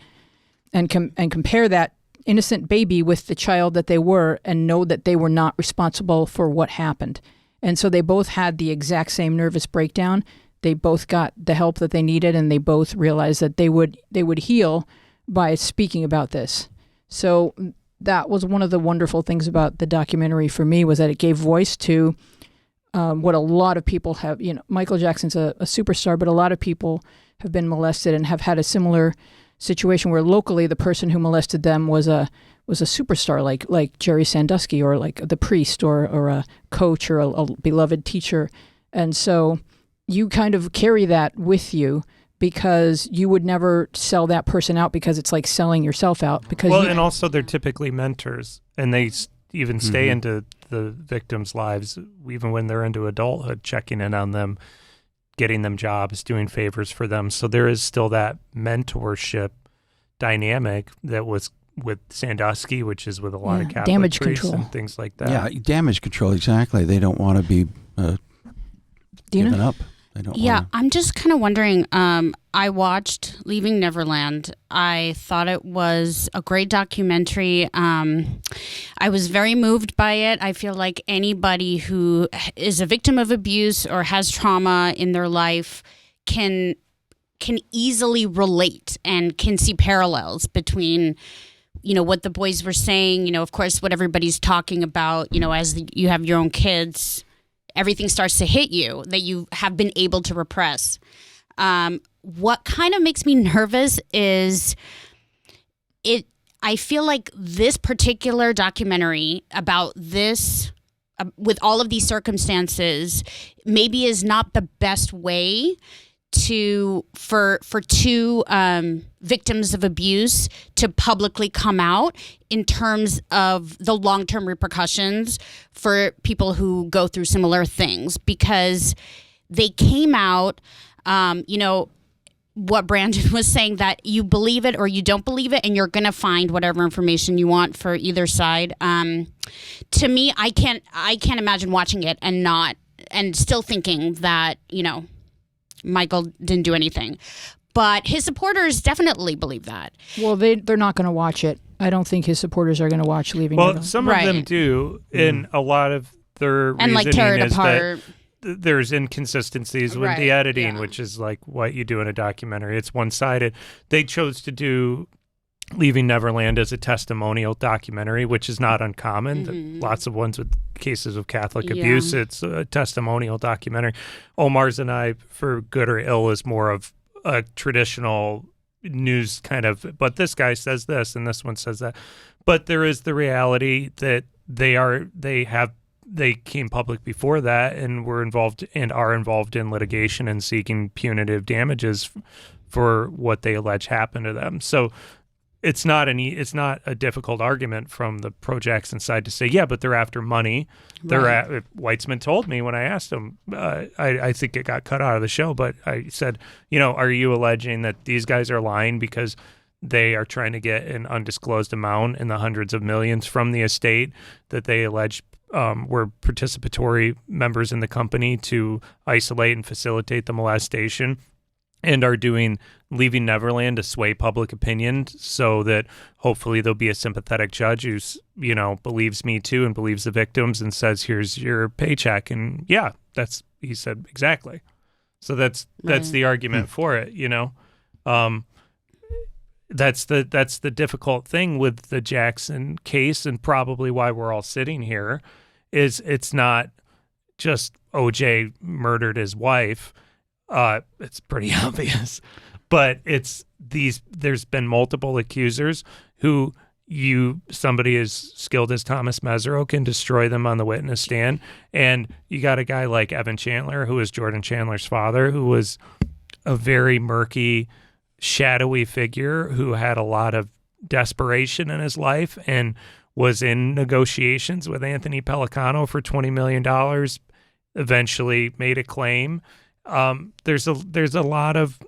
compare that innocent baby with the child that they were, and know that they were not responsible for what happened. And so they both had the exact same nervous breakdown. They both got the help that they needed, and they both realized that they would heal by speaking about this. So that was one of the wonderful things about the documentary for me, was that it gave voice to what a lot of people have. Michael Jackson's a superstar, but a lot of people have been molested and have had a similar situation where locally the person who molested them was a superstar, like Jerry Sandusky, or like the priest, or a coach, or a beloved teacher. And so you kind of carry that with you, because you would never sell that person out, because it's like selling yourself out. And also they're typically mentors, and even stay into the victims' lives, even when they're into adulthood, checking in on them, getting them jobs, doing favors for them. So there is still that mentorship dynamic that was with Sandusky, which is with a lot of Catholic damage priests control and things like that. Yeah, damage control, exactly. They don't want to be given up. They don't wanna... I'm just kind of wondering, I watched Leaving Neverland. I thought it was a great documentary. I was very moved by it. I feel like anybody who is a victim of abuse or has trauma in their life can easily relate and can see parallels between, what the boys were saying, of course, what everybody's talking about, as you have your own kids, everything starts to hit you that you have been able to repress. What kind of makes me nervous is I feel like this particular documentary about this, with all of these circumstances, maybe is not the best way for two victims of abuse to publicly come out in terms of the long-term repercussions for people who go through similar things, because they came out, what Brandon was saying, that you believe it or you don't believe it, and you're going to find whatever information you want for either side. To me, I can't imagine watching it and still thinking that, Michael didn't do anything. But his supporters definitely believe that. Well, they're not going to watch it. I don't think his supporters are going to watch Leaving Neverland. Well, some of them do, and a lot of their reasoning tear it is apart. that there's inconsistencies with the editing, which is like what you do in a documentary. It's one-sided. They chose to do Leaving Neverland as a testimonial documentary, which is not uncommon. Lots of ones with cases of Catholic abuse, it's a testimonial documentary. Omar's and I, for good or ill, is more of a traditional news kind of, but this guy says this and this one says that. But there is the reality that they came public before that and were involved and are involved in litigation and seeking punitive damages for what they allege happened to them. So it's not a difficult argument from the pro-Jackson side to say, yeah, but they're after money. Weitzman told me when I asked him, I think it got cut out of the show, but I said, are you alleging that these guys are lying because they are trying to get an undisclosed amount in the hundreds of millions from the estate that they allege were participatory members in the company to isolate and facilitate the molestation, and are doing Leaving Neverland to sway public opinion so that hopefully there'll be a sympathetic judge who's, believes Me Too and believes the victims and says, here's your paycheck. And he said exactly. So that's the argument for it, That's the difficult thing with the Jackson case, and probably why we're all sitting here, is it's not just OJ murdered his wife. It's pretty obvious, but there's been multiple accusers who somebody as skilled as Thomas Mesereau can destroy them on the witness stand. And you got a guy like Evan Chandler, who is Jordan Chandler's father, who was a very murky, shadowy figure who had a lot of desperation in his life and was in negotiations with Anthony Pellicano for $20 million, eventually made a claim. There's a lot of,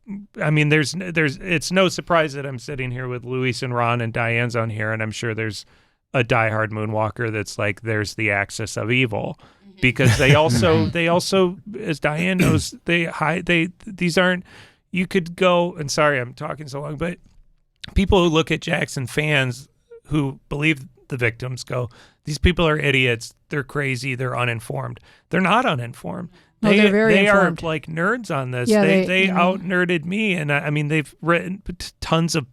it's no surprise that I'm sitting here with Louise and Ron and Diane's on here, and I'm sure there's a diehard Moonwalker that's like, there's the axis of evil, because they also, as Diane knows, these aren't, you could go, and sorry, I'm talking so long, but people who look at Jackson, fans who believe the victims, go, these people are idiots, they're crazy, they're uninformed. They're not uninformed. They're very informed. Are like nerds on this. Yeah, they out-nerded me, and they've written tons of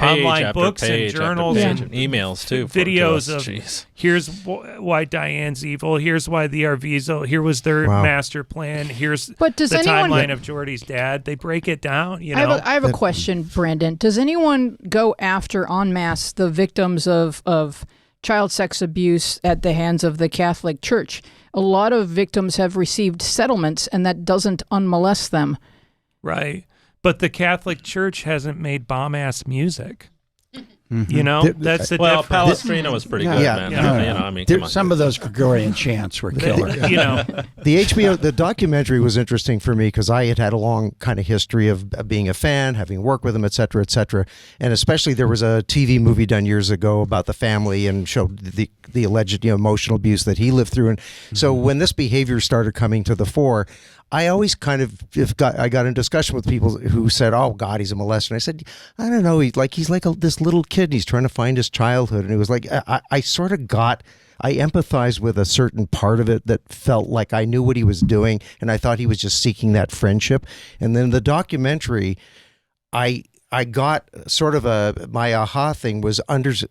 online books and journals and emails too, videos of here's why Diane's evil, here's why the RV's, here was their master plan, here's the timeline of Jordy's dad. They break it down. I have a question, Brandon. Does anyone go after en masse the victims of child sex abuse at the hands of the Catholic Church? A lot of victims have received settlements, and that doesn't unmolest them. Right. But the Catholic Church hasn't made bomb-ass music. You know, that's the well, difference. Palestrina was pretty good, Yeah. man. Yeah. You know, I mean, come on. Some of those Gregorian chants were killer. You know, The documentary was interesting for me because I had a long kind of history of being a fan, having worked with him, et cetera, and especially there was a TV movie done years ago about the family and showed the alleged emotional abuse that he lived through, and so when this behavior started coming to the fore, I always kind of I got in discussion with people who said, "Oh God, he's a molester." And I said, "I don't know. He's like this little kid. And he's trying to find his childhood." And it was like I sort of I empathized with a certain part of it that felt like I knew what he was doing, and I thought he was just seeking that friendship. And then the documentary, I got sort of my aha thing was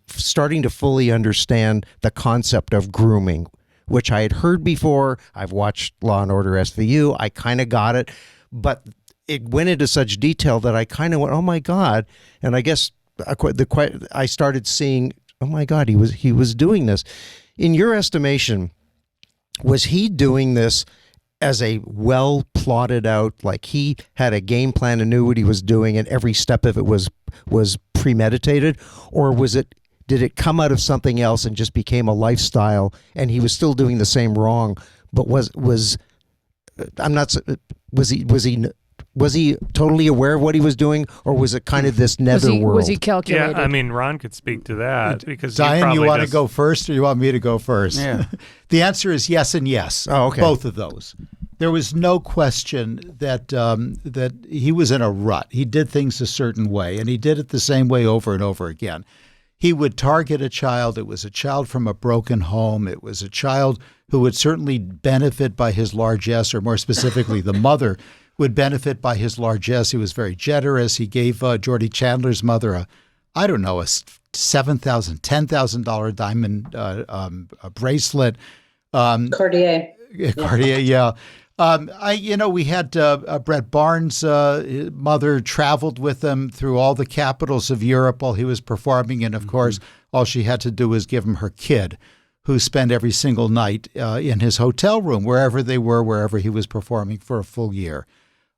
starting to fully understand the concept of grooming, which I had heard before. I've watched Law and Order SVU. I kind of got it, but it went into such detail that I kind of went, "Oh my God!" And I guess I started seeing, "Oh my God, he was doing this." In your estimation, was he doing this as a well plotted out, like he had a game plan and knew what he was doing, and every step of it was premeditated, or did it come out of something else and just became a lifestyle, and he was still doing the same wrong, but was he totally aware of what he was doing, or was it kind of this netherworld? Was he calculated? Yeah, I mean, Ron could speak to that because Diane, you want to go first, or you want me to go first? Yeah. The answer is yes and yes. Oh, okay. Both of those. There was no question that that he was in a rut. He did things a certain way, and he did it the same way over and over again. He would target a child. It was a child from a broken home. It was a child who would certainly benefit by his largesse, or more specifically, the mother would benefit by his largesse. He was very generous. He gave Geordie Chandler's mother a $7,000, $10,000 diamond bracelet. Cartier. Cartier, yeah. We had Brett Barnes' mother traveled with him through all the capitals of Europe while he was performing. And of course, all she had to do was give him her kid, who spent every single night in his hotel room, wherever they were, wherever he was performing for a full year.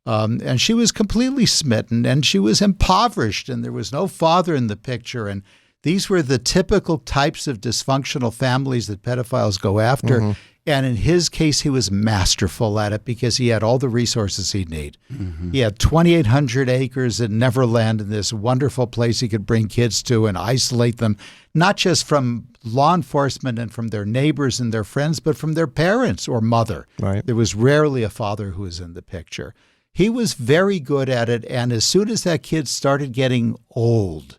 And she was completely smitten, and she was impoverished, and there was no father in the picture. And these were the typical types of dysfunctional families that pedophiles go after. Mm-hmm. And in his case, he was masterful at it because he had all the resources he'd need. Mm-hmm. He had 2,800 acres in Neverland, in this wonderful place he could bring kids to and isolate them, not just from law enforcement and from their neighbors and their friends, but from their parents or mother. Right. There was rarely a father who was in the picture. He was very good at it, and as soon as that kid started getting old,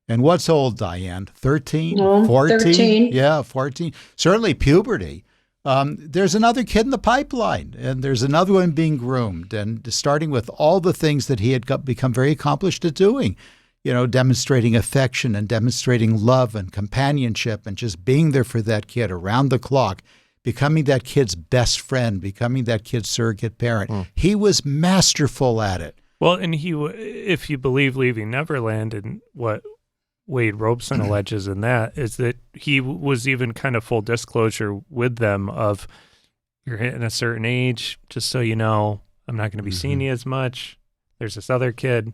and what's old, Diane? 13? 14? 13. Yeah, 14. Certainly puberty. There's another kid in the pipeline, and there's another one being groomed, and starting with all the things that he had become very accomplished at doing, demonstrating affection and demonstrating love and companionship and just being there for that kid around the clock, becoming that kid's best friend, becoming that kid's surrogate parent. He was masterful at it. Well, and if you believe Leaving Neverland and what Wade Robeson alleges in that, is that he was even kind of full disclosure with them of, you're hitting a certain age, just so you know, I'm not going to be seeing you as much. There's this other kid.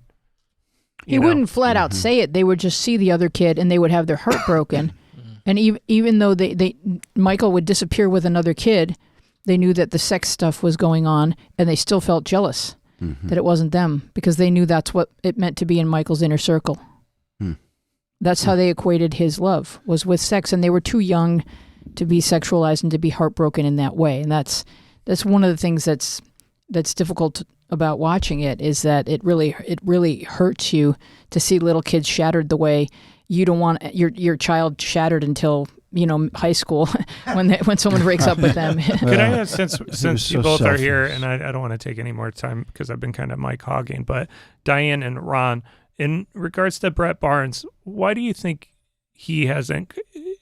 He wouldn't flat out say it. They would just see the other kid and they would have their heart broken. And even though Michael would disappear with another kid, they knew that the sex stuff was going on, and they still felt jealous that it wasn't them, because they knew that's what it meant to be in Michael's inner circle. That's how they equated his love, was with sex, and they were too young to be sexualized and to be heartbroken in that way. And that's one of the things that's difficult about watching it, is that it really hurts you to see little kids shattered the way you don't want your child shattered until high school when someone breaks up with them. Could I ask, since you both are here, and I don't want to take any more time because I've been kind of Mike hogging, but Diane and Ron, in regards to Brett Barnes, why do you think he hasn't?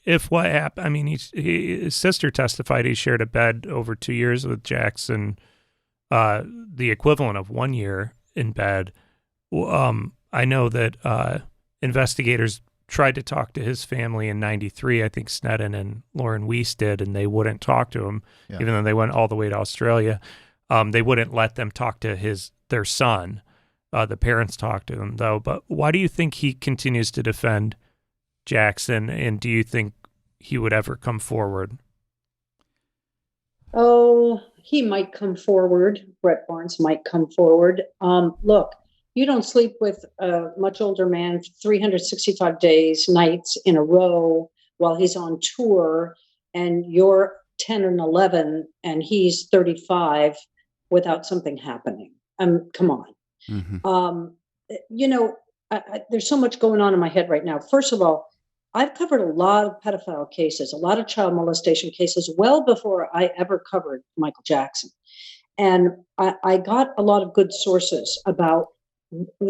If what happened, I mean, his sister testified he shared a bed over 2 years with Jackson, the equivalent of 1 year in bed. I know that investigators tried to talk to his family in '93. I think Sneddon and Lauren Weiss did, and they wouldn't talk to him, even though they went all the way to Australia. They wouldn't let them talk to their son. The parents talked to him, though. But why do you think he continues to defend Jackson, and do you think he would ever come forward? Oh, he might come forward. Brett Barnes might come forward. Look, you don't sleep with a much older man 365 days, nights in a row while he's on tour, and you're 10 and 11 and he's 35 without something happening. Come on. There's so much going on in my head right now. First of all, I've covered a lot of pedophile cases, a lot of child molestation cases, well before I ever covered Michael Jackson. And I got a lot of good sources about,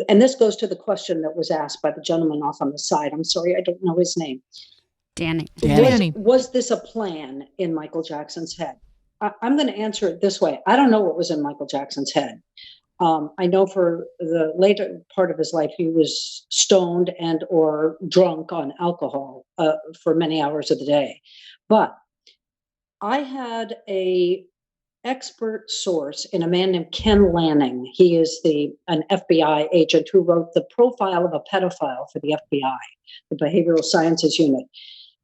and this goes to the question that was asked by the gentleman off on the side. I'm sorry, I don't know his name. Danny. Was this a plan in Michael Jackson's head? I'm going to answer it this way. I don't know what was in Michael Jackson's head. I know for the later part of his life, he was stoned and or drunk on alcohol for many hours of the day. But I had a expert source in a man named Ken Lanning. He is an FBI agent who wrote the profile of a pedophile for the FBI, the Behavioral Sciences Unit.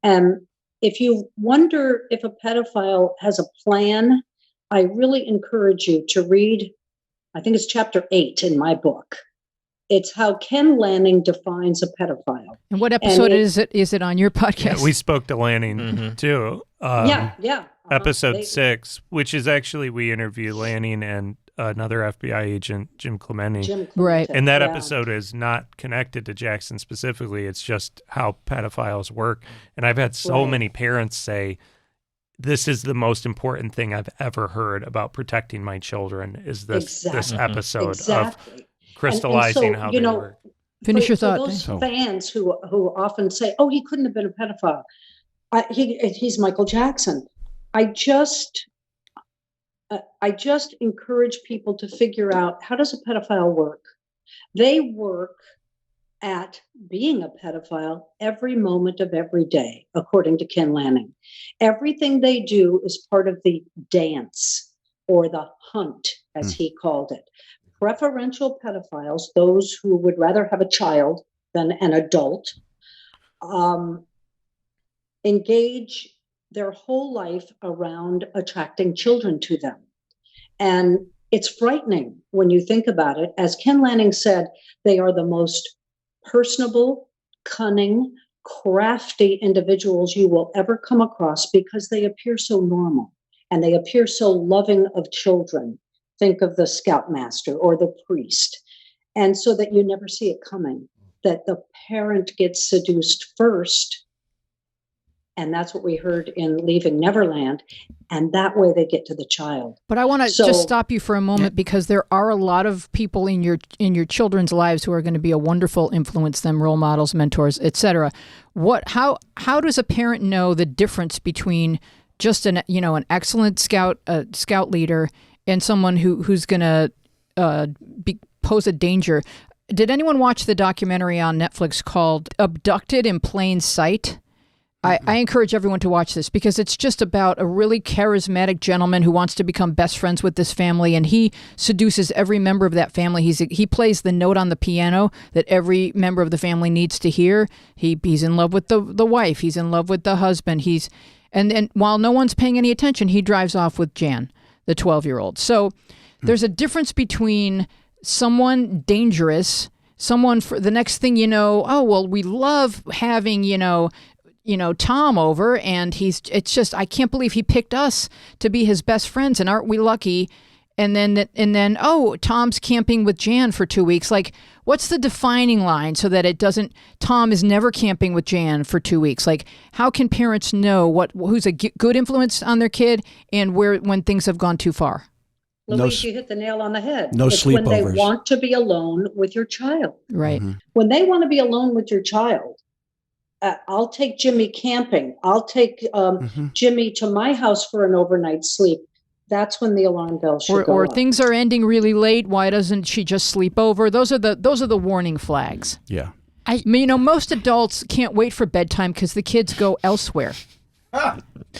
And if you wonder if a pedophile has a plan, I really encourage you to read, I think it's chapter 8 in my book. It's how Ken Lanning defines a pedophile. And what episode is it? Is it on your podcast? Yeah, we spoke to Lanning too. Episode 6, which is actually, we interview Lanning and another FBI agent, Jim Clemente. Right. And that episode is not connected to Jackson specifically. It's just how pedophiles work. And I've had so many parents say, this is the most important thing I've ever heard about protecting my children, is this episode of crystallizing how they work. Finish your thought. For those fans who often say, oh, he couldn't have been a pedophile. He's Michael Jackson. I just encourage people to figure out, how does a pedophile work? They work at being a pedophile every moment of every day, according to Ken Lanning. Everything they do is part of the dance, or the hunt, as he called it. Preferential pedophiles, those who would rather have a child than an adult, engage their whole life around attracting children to them. And it's frightening when you think about it. As Ken Lanning said, they are the most personable, cunning, crafty individuals you will ever come across, because they appear so normal and they appear so loving of children. Think of the scoutmaster or the priest. And so that you never see it coming, that the parent gets seduced first. And that's what we heard in Leaving Neverland. And that way they get to the child. But I want to just stop you for a moment, because there are a lot of people in your children's lives who are going to be a wonderful influence, them role models, mentors, etc. How does a parent know the difference between just an excellent scout leader and someone who's going to pose a danger? Did anyone watch the documentary on Netflix called Abducted in Plain Sight? I encourage everyone to watch this, because it's just about a really charismatic gentleman who wants to become best friends with this family, and he seduces every member of that family. He plays the note on the piano that every member of the family needs to hear. He's in love with the wife. He's in love with the husband. And while no one's paying any attention, he drives off with Jan, the 12-year-old. So there's a difference between someone dangerous, someone, for the next thing you know, oh, well, we love having, Tom over, and it's just, I can't believe he picked us to be his best friends, and aren't we lucky? And then, oh, Tom's camping with Jan for 2 weeks. Like, what's the defining line so that Tom is never camping with Jan for 2 weeks? Like, how can parents know who's a good influence on their kid and when things have gone too far? Louise, you hit the nail on the head. It's when they sleepovers. want to be alone with your child. Right. When they want to be alone with your child, I'll take Jimmy camping. I'll take Jimmy to my house for an overnight sleep. That's when the alarm bell should go or off. things are ending really late. Why doesn't she just sleep over? Those are the warning flags. Yeah. I mean, most adults can't wait for bedtime because the kids go elsewhere.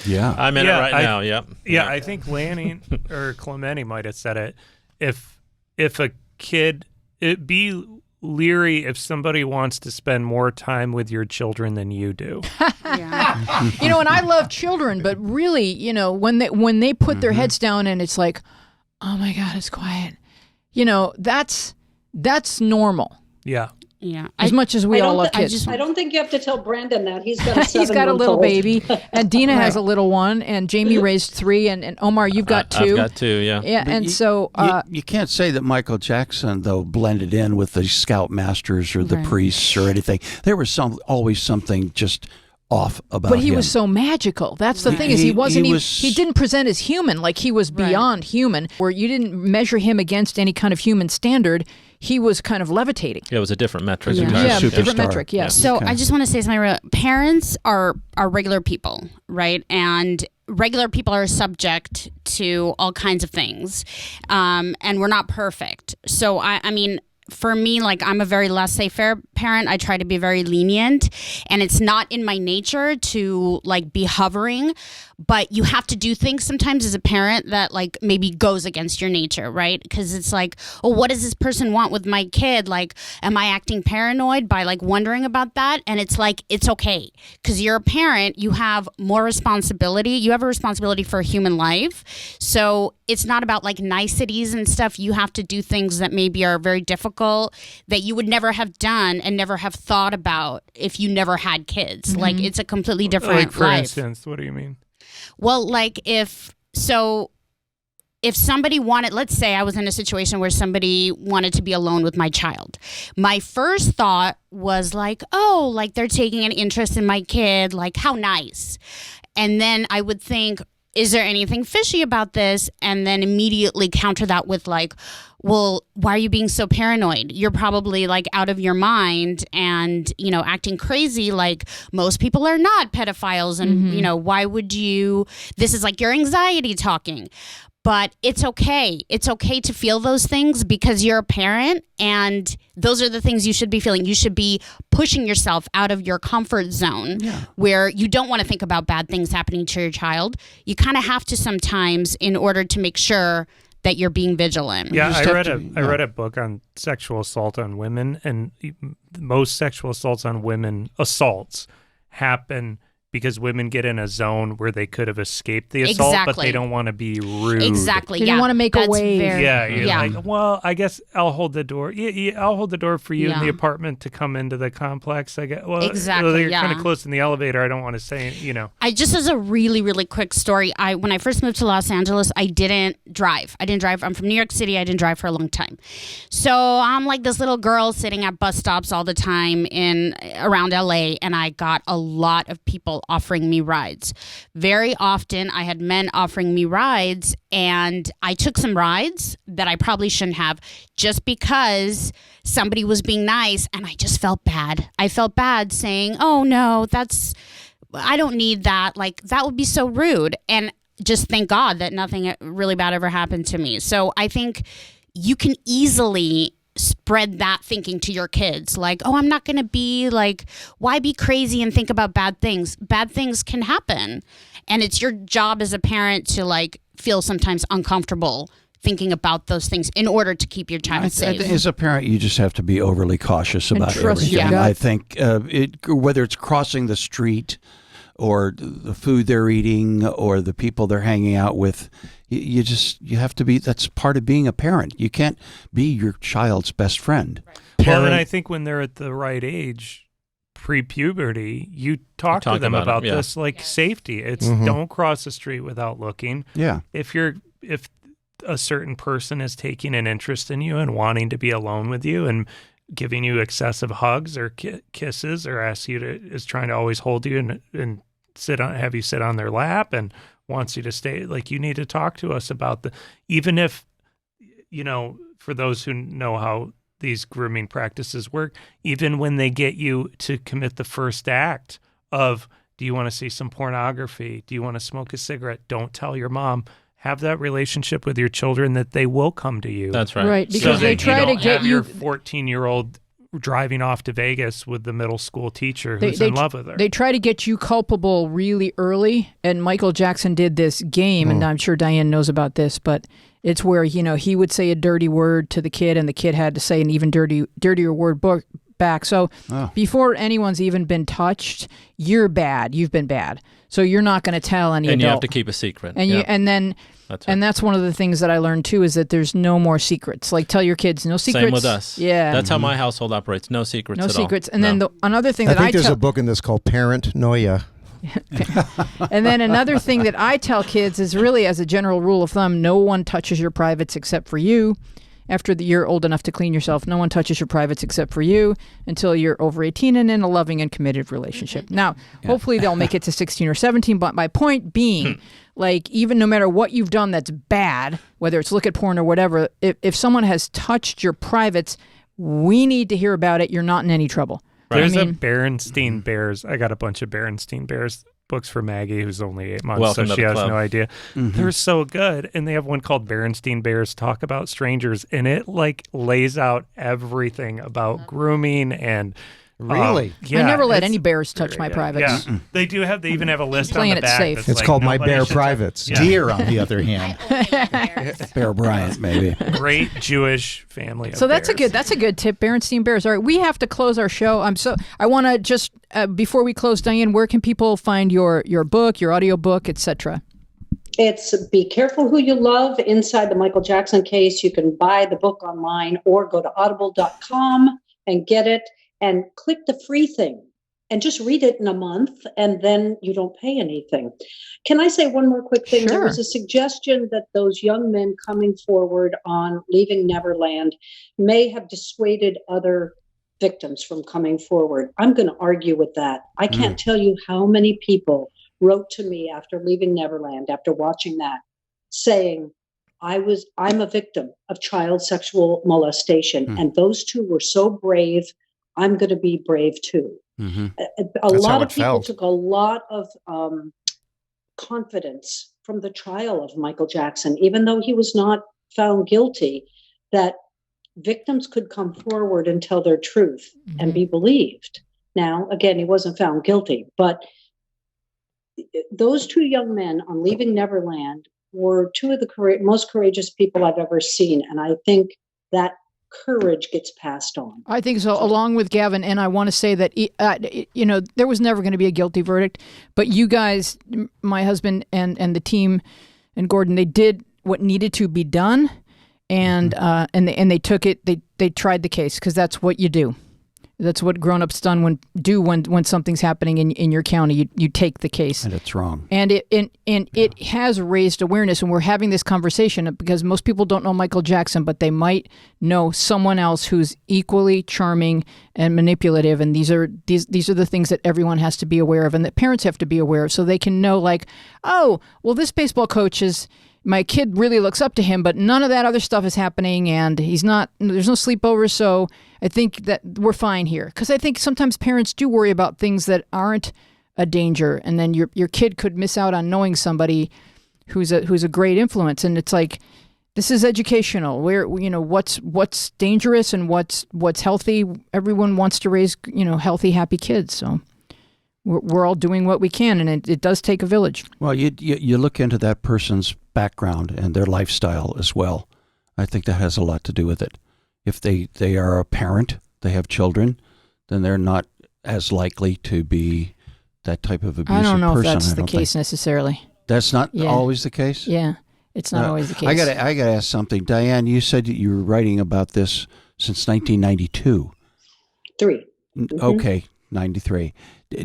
Yeah. I'm in it right now. Yep. Yeah, I think Lanning or Clemente might have said it. If a kid, be leery if somebody wants to spend more time with your children than you do. You know, and I love children, but really, you know, when they put their heads down and it's like, oh my God, it's quiet. You know, that's normal. Yeah. Yeah. As much as we all love kids. I don't think you have to tell Brandon that. He's got a He's got a little baby. And Dina has a little one. And Jamie raised 3. And Omar, you've got 2. I've got 2, yeah. Yeah, But and you, so... you can't say that Michael Jackson, though, blended in with the scoutmasters or the priests or anything. There was always something just off about him. But he was so magical. That's the thing, is he didn't present as human, like he was beyond human, where you didn't measure him against any kind of human standard. He was kind of levitating. Yeah, it was a different metric. Different metric, yes. So I just want to say something. Parents are regular people, right? And regular people are subject to all kinds of things. And we're not perfect. So, I mean, for me, like, I'm a very laissez-faire parent. I try to be very lenient, and it's not in my nature to like be hovering, but you have to do things sometimes as a parent that like maybe goes against your nature, right? Because it's like, oh, what does this person want with my kid? Like, am I acting paranoid by like wondering about that? And it's like, it's okay, because you're a parent, you have more responsibility. You have a responsibility for a human life. So it's not about like niceties and stuff. You have to do things that maybe are very difficult that you would never have done and never have thought about if you never had kids. Mm-hmm. Like, it's a completely different Like, for life. instance, what do you mean? Well, like if somebody wanted, let's say I was in a situation where somebody wanted to be alone with my child. My first thought was like, oh, like they're taking an interest in my kid, like how nice. And then I would think, is there anything fishy about this? And then immediately counter that with like, well, why are you being so paranoid? You're probably like out of your mind and, you know, acting crazy. Like most people are not pedophiles. And, you know, why would you? This is like your anxiety talking. But it's okay. It's okay to feel those things because you're a parent, and those are the things you should be feeling. You should be pushing yourself out of your comfort zone where you don't want to think about bad things happening to your child. You kind of have to sometimes in order to make sure that you're being vigilant. Yeah, I read a book on sexual assault on women, and most sexual assaults on women happen because women get in a zone where they could have escaped the assault, but they don't want to be rude. Exactly. They don't want to make a wave. You're like, well, I guess I'll hold the door. Yeah, I'll hold the door for you in the apartment to come into the complex. I guess. Well, exactly. You're kind of close in the elevator. I don't want to say, you know. I just as a really, really quick story. When I first moved to Los Angeles, I didn't drive. I'm from New York City. I didn't drive for a long time. So I'm like this little girl sitting at bus stops all the time around LA, and I got a lot of people offering me rides. Very often I had men offering me rides, and I took some rides that I probably shouldn't have just because somebody was being nice, and I just felt bad. I felt bad saying, oh no, I don't need that. Like, that would be so rude. And just thank God that nothing really bad ever happened to me. So I think you can easily spread that thinking to your kids, like, oh, I'm not going to be like, why be crazy and think about bad things? Bad things can happen, and it's your job as a parent to like feel sometimes uncomfortable thinking about those things in order to keep your child safe. As a parent, you just have to be overly cautious about everything. I think whether it's crossing the street or the food they're eating or the people they're hanging out with, you have to be, that's part of being a parent. You can't be your child's best friend. Right. Well, and I think when they're at the right age, pre-puberty, you talk to them about this, like safety. It's don't cross the street without looking. Yeah. If a certain person is taking an interest in you and wanting to be alone with you and giving you excessive hugs or kisses, or is trying to always hold you and have you sit on their lap and wants you to stay, like, you need to talk to us about even if, you know, for those who know how these grooming practices work, even when they get you to commit the first act of, do you want to see some pornography? Do you want to smoke a cigarette? Don't tell your mom. Have that relationship with your children that they will come to you. That's right. Right, because they try to get your 14-year-old driving off to Vegas with the middle school teacher who's in love with her. They try to get you culpable really early, and Michael Jackson did this game, and I'm sure Diane knows about this, but It's where, he would say a dirty word to the kid and the kid had to say an even dirtier word back. So before anyone's even been touched, you're bad. You've been bad. So you're not going to tell any and adult. You have to keep a secret. And that's one of the things that I learned too, is that there's no more secrets. Like, tell your kids no secrets. Same with us. Yeah, that's how my household operates. No secrets. No at secrets. all. And then another thing I that think there's a book in this called Paranoia. And then another thing that I tell kids is, really, as a general rule of thumb, no one touches your privates except for you. After you're old enough to clean yourself, no one touches your privates except for you until you're over 18 and in a loving and committed relationship. Now, hopefully they'll make it to 16 or 17, but my point being, like, even no matter what you've done that's bad, whether it's look at porn or whatever, if someone has touched your privates, we need to hear about it. You're not in any trouble. There's a Berenstein Bears. I got a bunch of Berenstein Bears books for Maggie, who's only 8 months, Welcome so to she the has club. no idea. They're so good. And they have one called Berenstein Bears Talk About Strangers, and it lays out everything about grooming and Really? I never let any bears touch my privates. Yeah, they even have a list Playing on it the back. safe. That's It's like, called My nobody Bear should Privates. touch- Deer, on the other hand. Bear Bryant, maybe. Great Jewish family. So that's a good tip, Berenstein Bears. All right, we have to close our show. I want to just before we close, Diane, where can people find your book, your audiobook, etc.? It's Be Careful Who You Love Inside the Michael Jackson Case. You can buy the book online or go to audible.com and get it and click the free thing and just read it in a month, and then you don't pay anything. Can I say one more quick thing? Sure. There was a suggestion that those young men coming forward on Leaving Neverland may have dissuaded other victims from coming forward. I'm going to argue with that. I can't tell you how many people wrote to me after Leaving Neverland, after watching that, saying, I'm a victim of child sexual molestation. And those two were so brave. I'm going to be brave too. A lot of people took a lot of confidence from the trial of Michael Jackson, even though he was not found guilty, that victims could come forward and tell their truth and be believed. Now, again, he wasn't found guilty, but those two young men on Leaving Neverland were two of the most courageous people I've ever seen. And I think that courage gets passed on. I think so, along with Gavin. And I want to say that, there was never going to be a guilty verdict, but you guys, my husband and the team and Gordon, they did what needed to be done. And they took it. They tried the case, because that's what you do. That's what grown-ups when something's happening in your county. You take the case, and it's wrong. And it has raised awareness, and we're having this conversation because most people don't know Michael Jackson, but they might know someone else who's equally charming and manipulative. And these are the things that everyone has to be aware of, and that parents have to be aware of, so they can know, like, oh, well, this baseball coach is. My kid really looks up to him, but none of that other stuff is happening, and there's no sleepovers, so I think that we're fine here. Because I think sometimes parents do worry about things that aren't a danger, and then your kid could miss out on knowing somebody who's a great influence, and it's like, this is educational. What's dangerous and what's healthy. Everyone wants to raise healthy, happy kids, so. We're all doing what we can, and it does take a village. Well, you look into that person's background and their lifestyle as well. I think that has a lot to do with it. If they are a parent, they have children, then they're not as likely to be that type of abusive person. I don't know if that's the case necessarily. That's not always the case? Yeah, it's not always the case. I got to ask something. Diane, you said you were writing about this since 1992. 3. Okay, 93.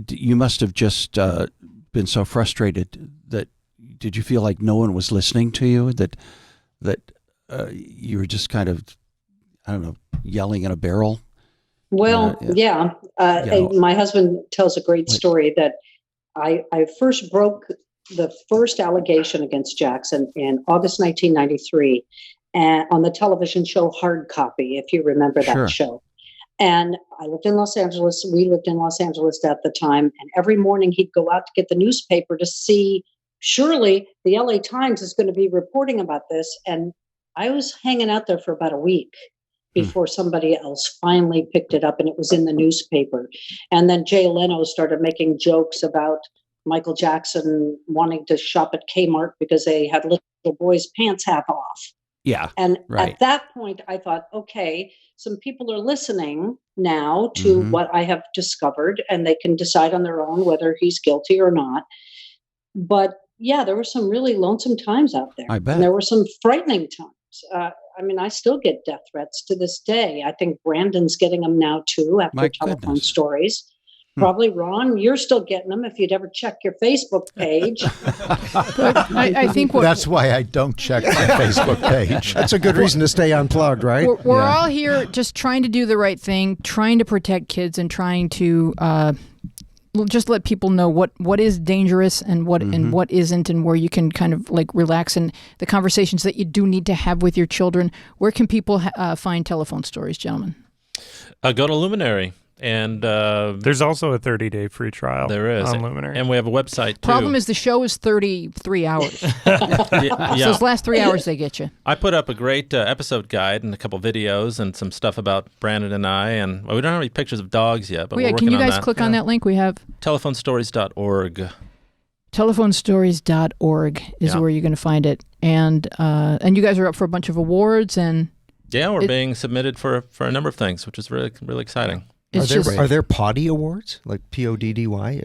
You must have just been so frustrated that, did you feel like no one was listening to you, that you were just kind of, I don't know, yelling in a barrel? Well, yeah. My husband tells a great story that I first broke the first allegation against Jackson in August 1993 on the television show Hard Copy, if you remember that show. And I lived in Los Angeles. We lived in Los Angeles at the time. And every morning he'd go out to get the newspaper to see, surely the LA Times is going to be reporting about this. And I was hanging out there for about a week before somebody else finally picked it up, and it was in the newspaper. And then Jay Leno started making jokes about Michael Jackson wanting to shop at Kmart because they had little boys' pants half off. Yeah. And right. at that point, I thought, okay, some people are listening now to what I have discovered, and they can decide on their own whether he's guilty or not. But yeah, there were some really lonesome times out there. I bet. And there were some frightening times. I mean, I still get death threats to this day. I think Brandon's getting them now too after My telephone goodness. stories. Probably, Ron, you're still getting them if you'd ever check your Facebook page. I think that's why I don't check my Facebook page. That's a good reason to stay unplugged, right? We're all here just trying to do the right thing, trying to protect kids, and trying to just let people know what is dangerous and what isn't, and where you can kind of like relax, and the conversations that you do need to have with your children. Where can people find telephone stories, gentlemen? Go to Luminary. And there's also a 30-day free trial. There is on Luminary, and we have a website too. Problem is the show is 33 hours. So those last 3 hours they get you. I put up a great episode guide and a couple videos and some stuff about Brandon and I, and we don't have any pictures of dogs yet, but we're working can you on guys that. click on that link we have? Telephonestories.org. Telephonestories.org is where you're going to find it, and you guys are up for a bunch of awards, and we're being submitted for a number of things, which is really really exciting. Are there Poddy awards, like PODDY?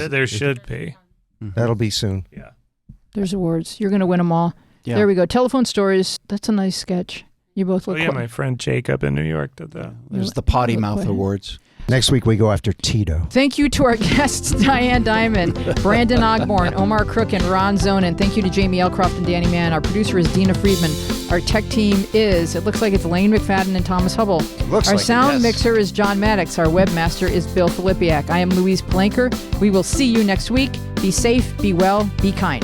There should be. That'll be soon. Yeah. There's awards. You're going to win them all. Yeah. There we go. Telephone Stories. That's a nice sketch. You both look my friend Jacob in New York did that. There's the Potty Mouth Awards. Next week we go after Tito. Thank you to our guests, Diane Dimond, Brandon Ogborn, Omar Crook, and Ron Zonen. Thank you to Jamie Alcroft and Danny Mann. Our producer is Dina Friedman. Our tech team is, it looks like it's Lane McFadden and Thomas Hubble. Our sound mixer is John Maddox. Our webmaster is Bill Filipiak. I am Louise Palanker. We will see you next week. Be safe, be well, be kind.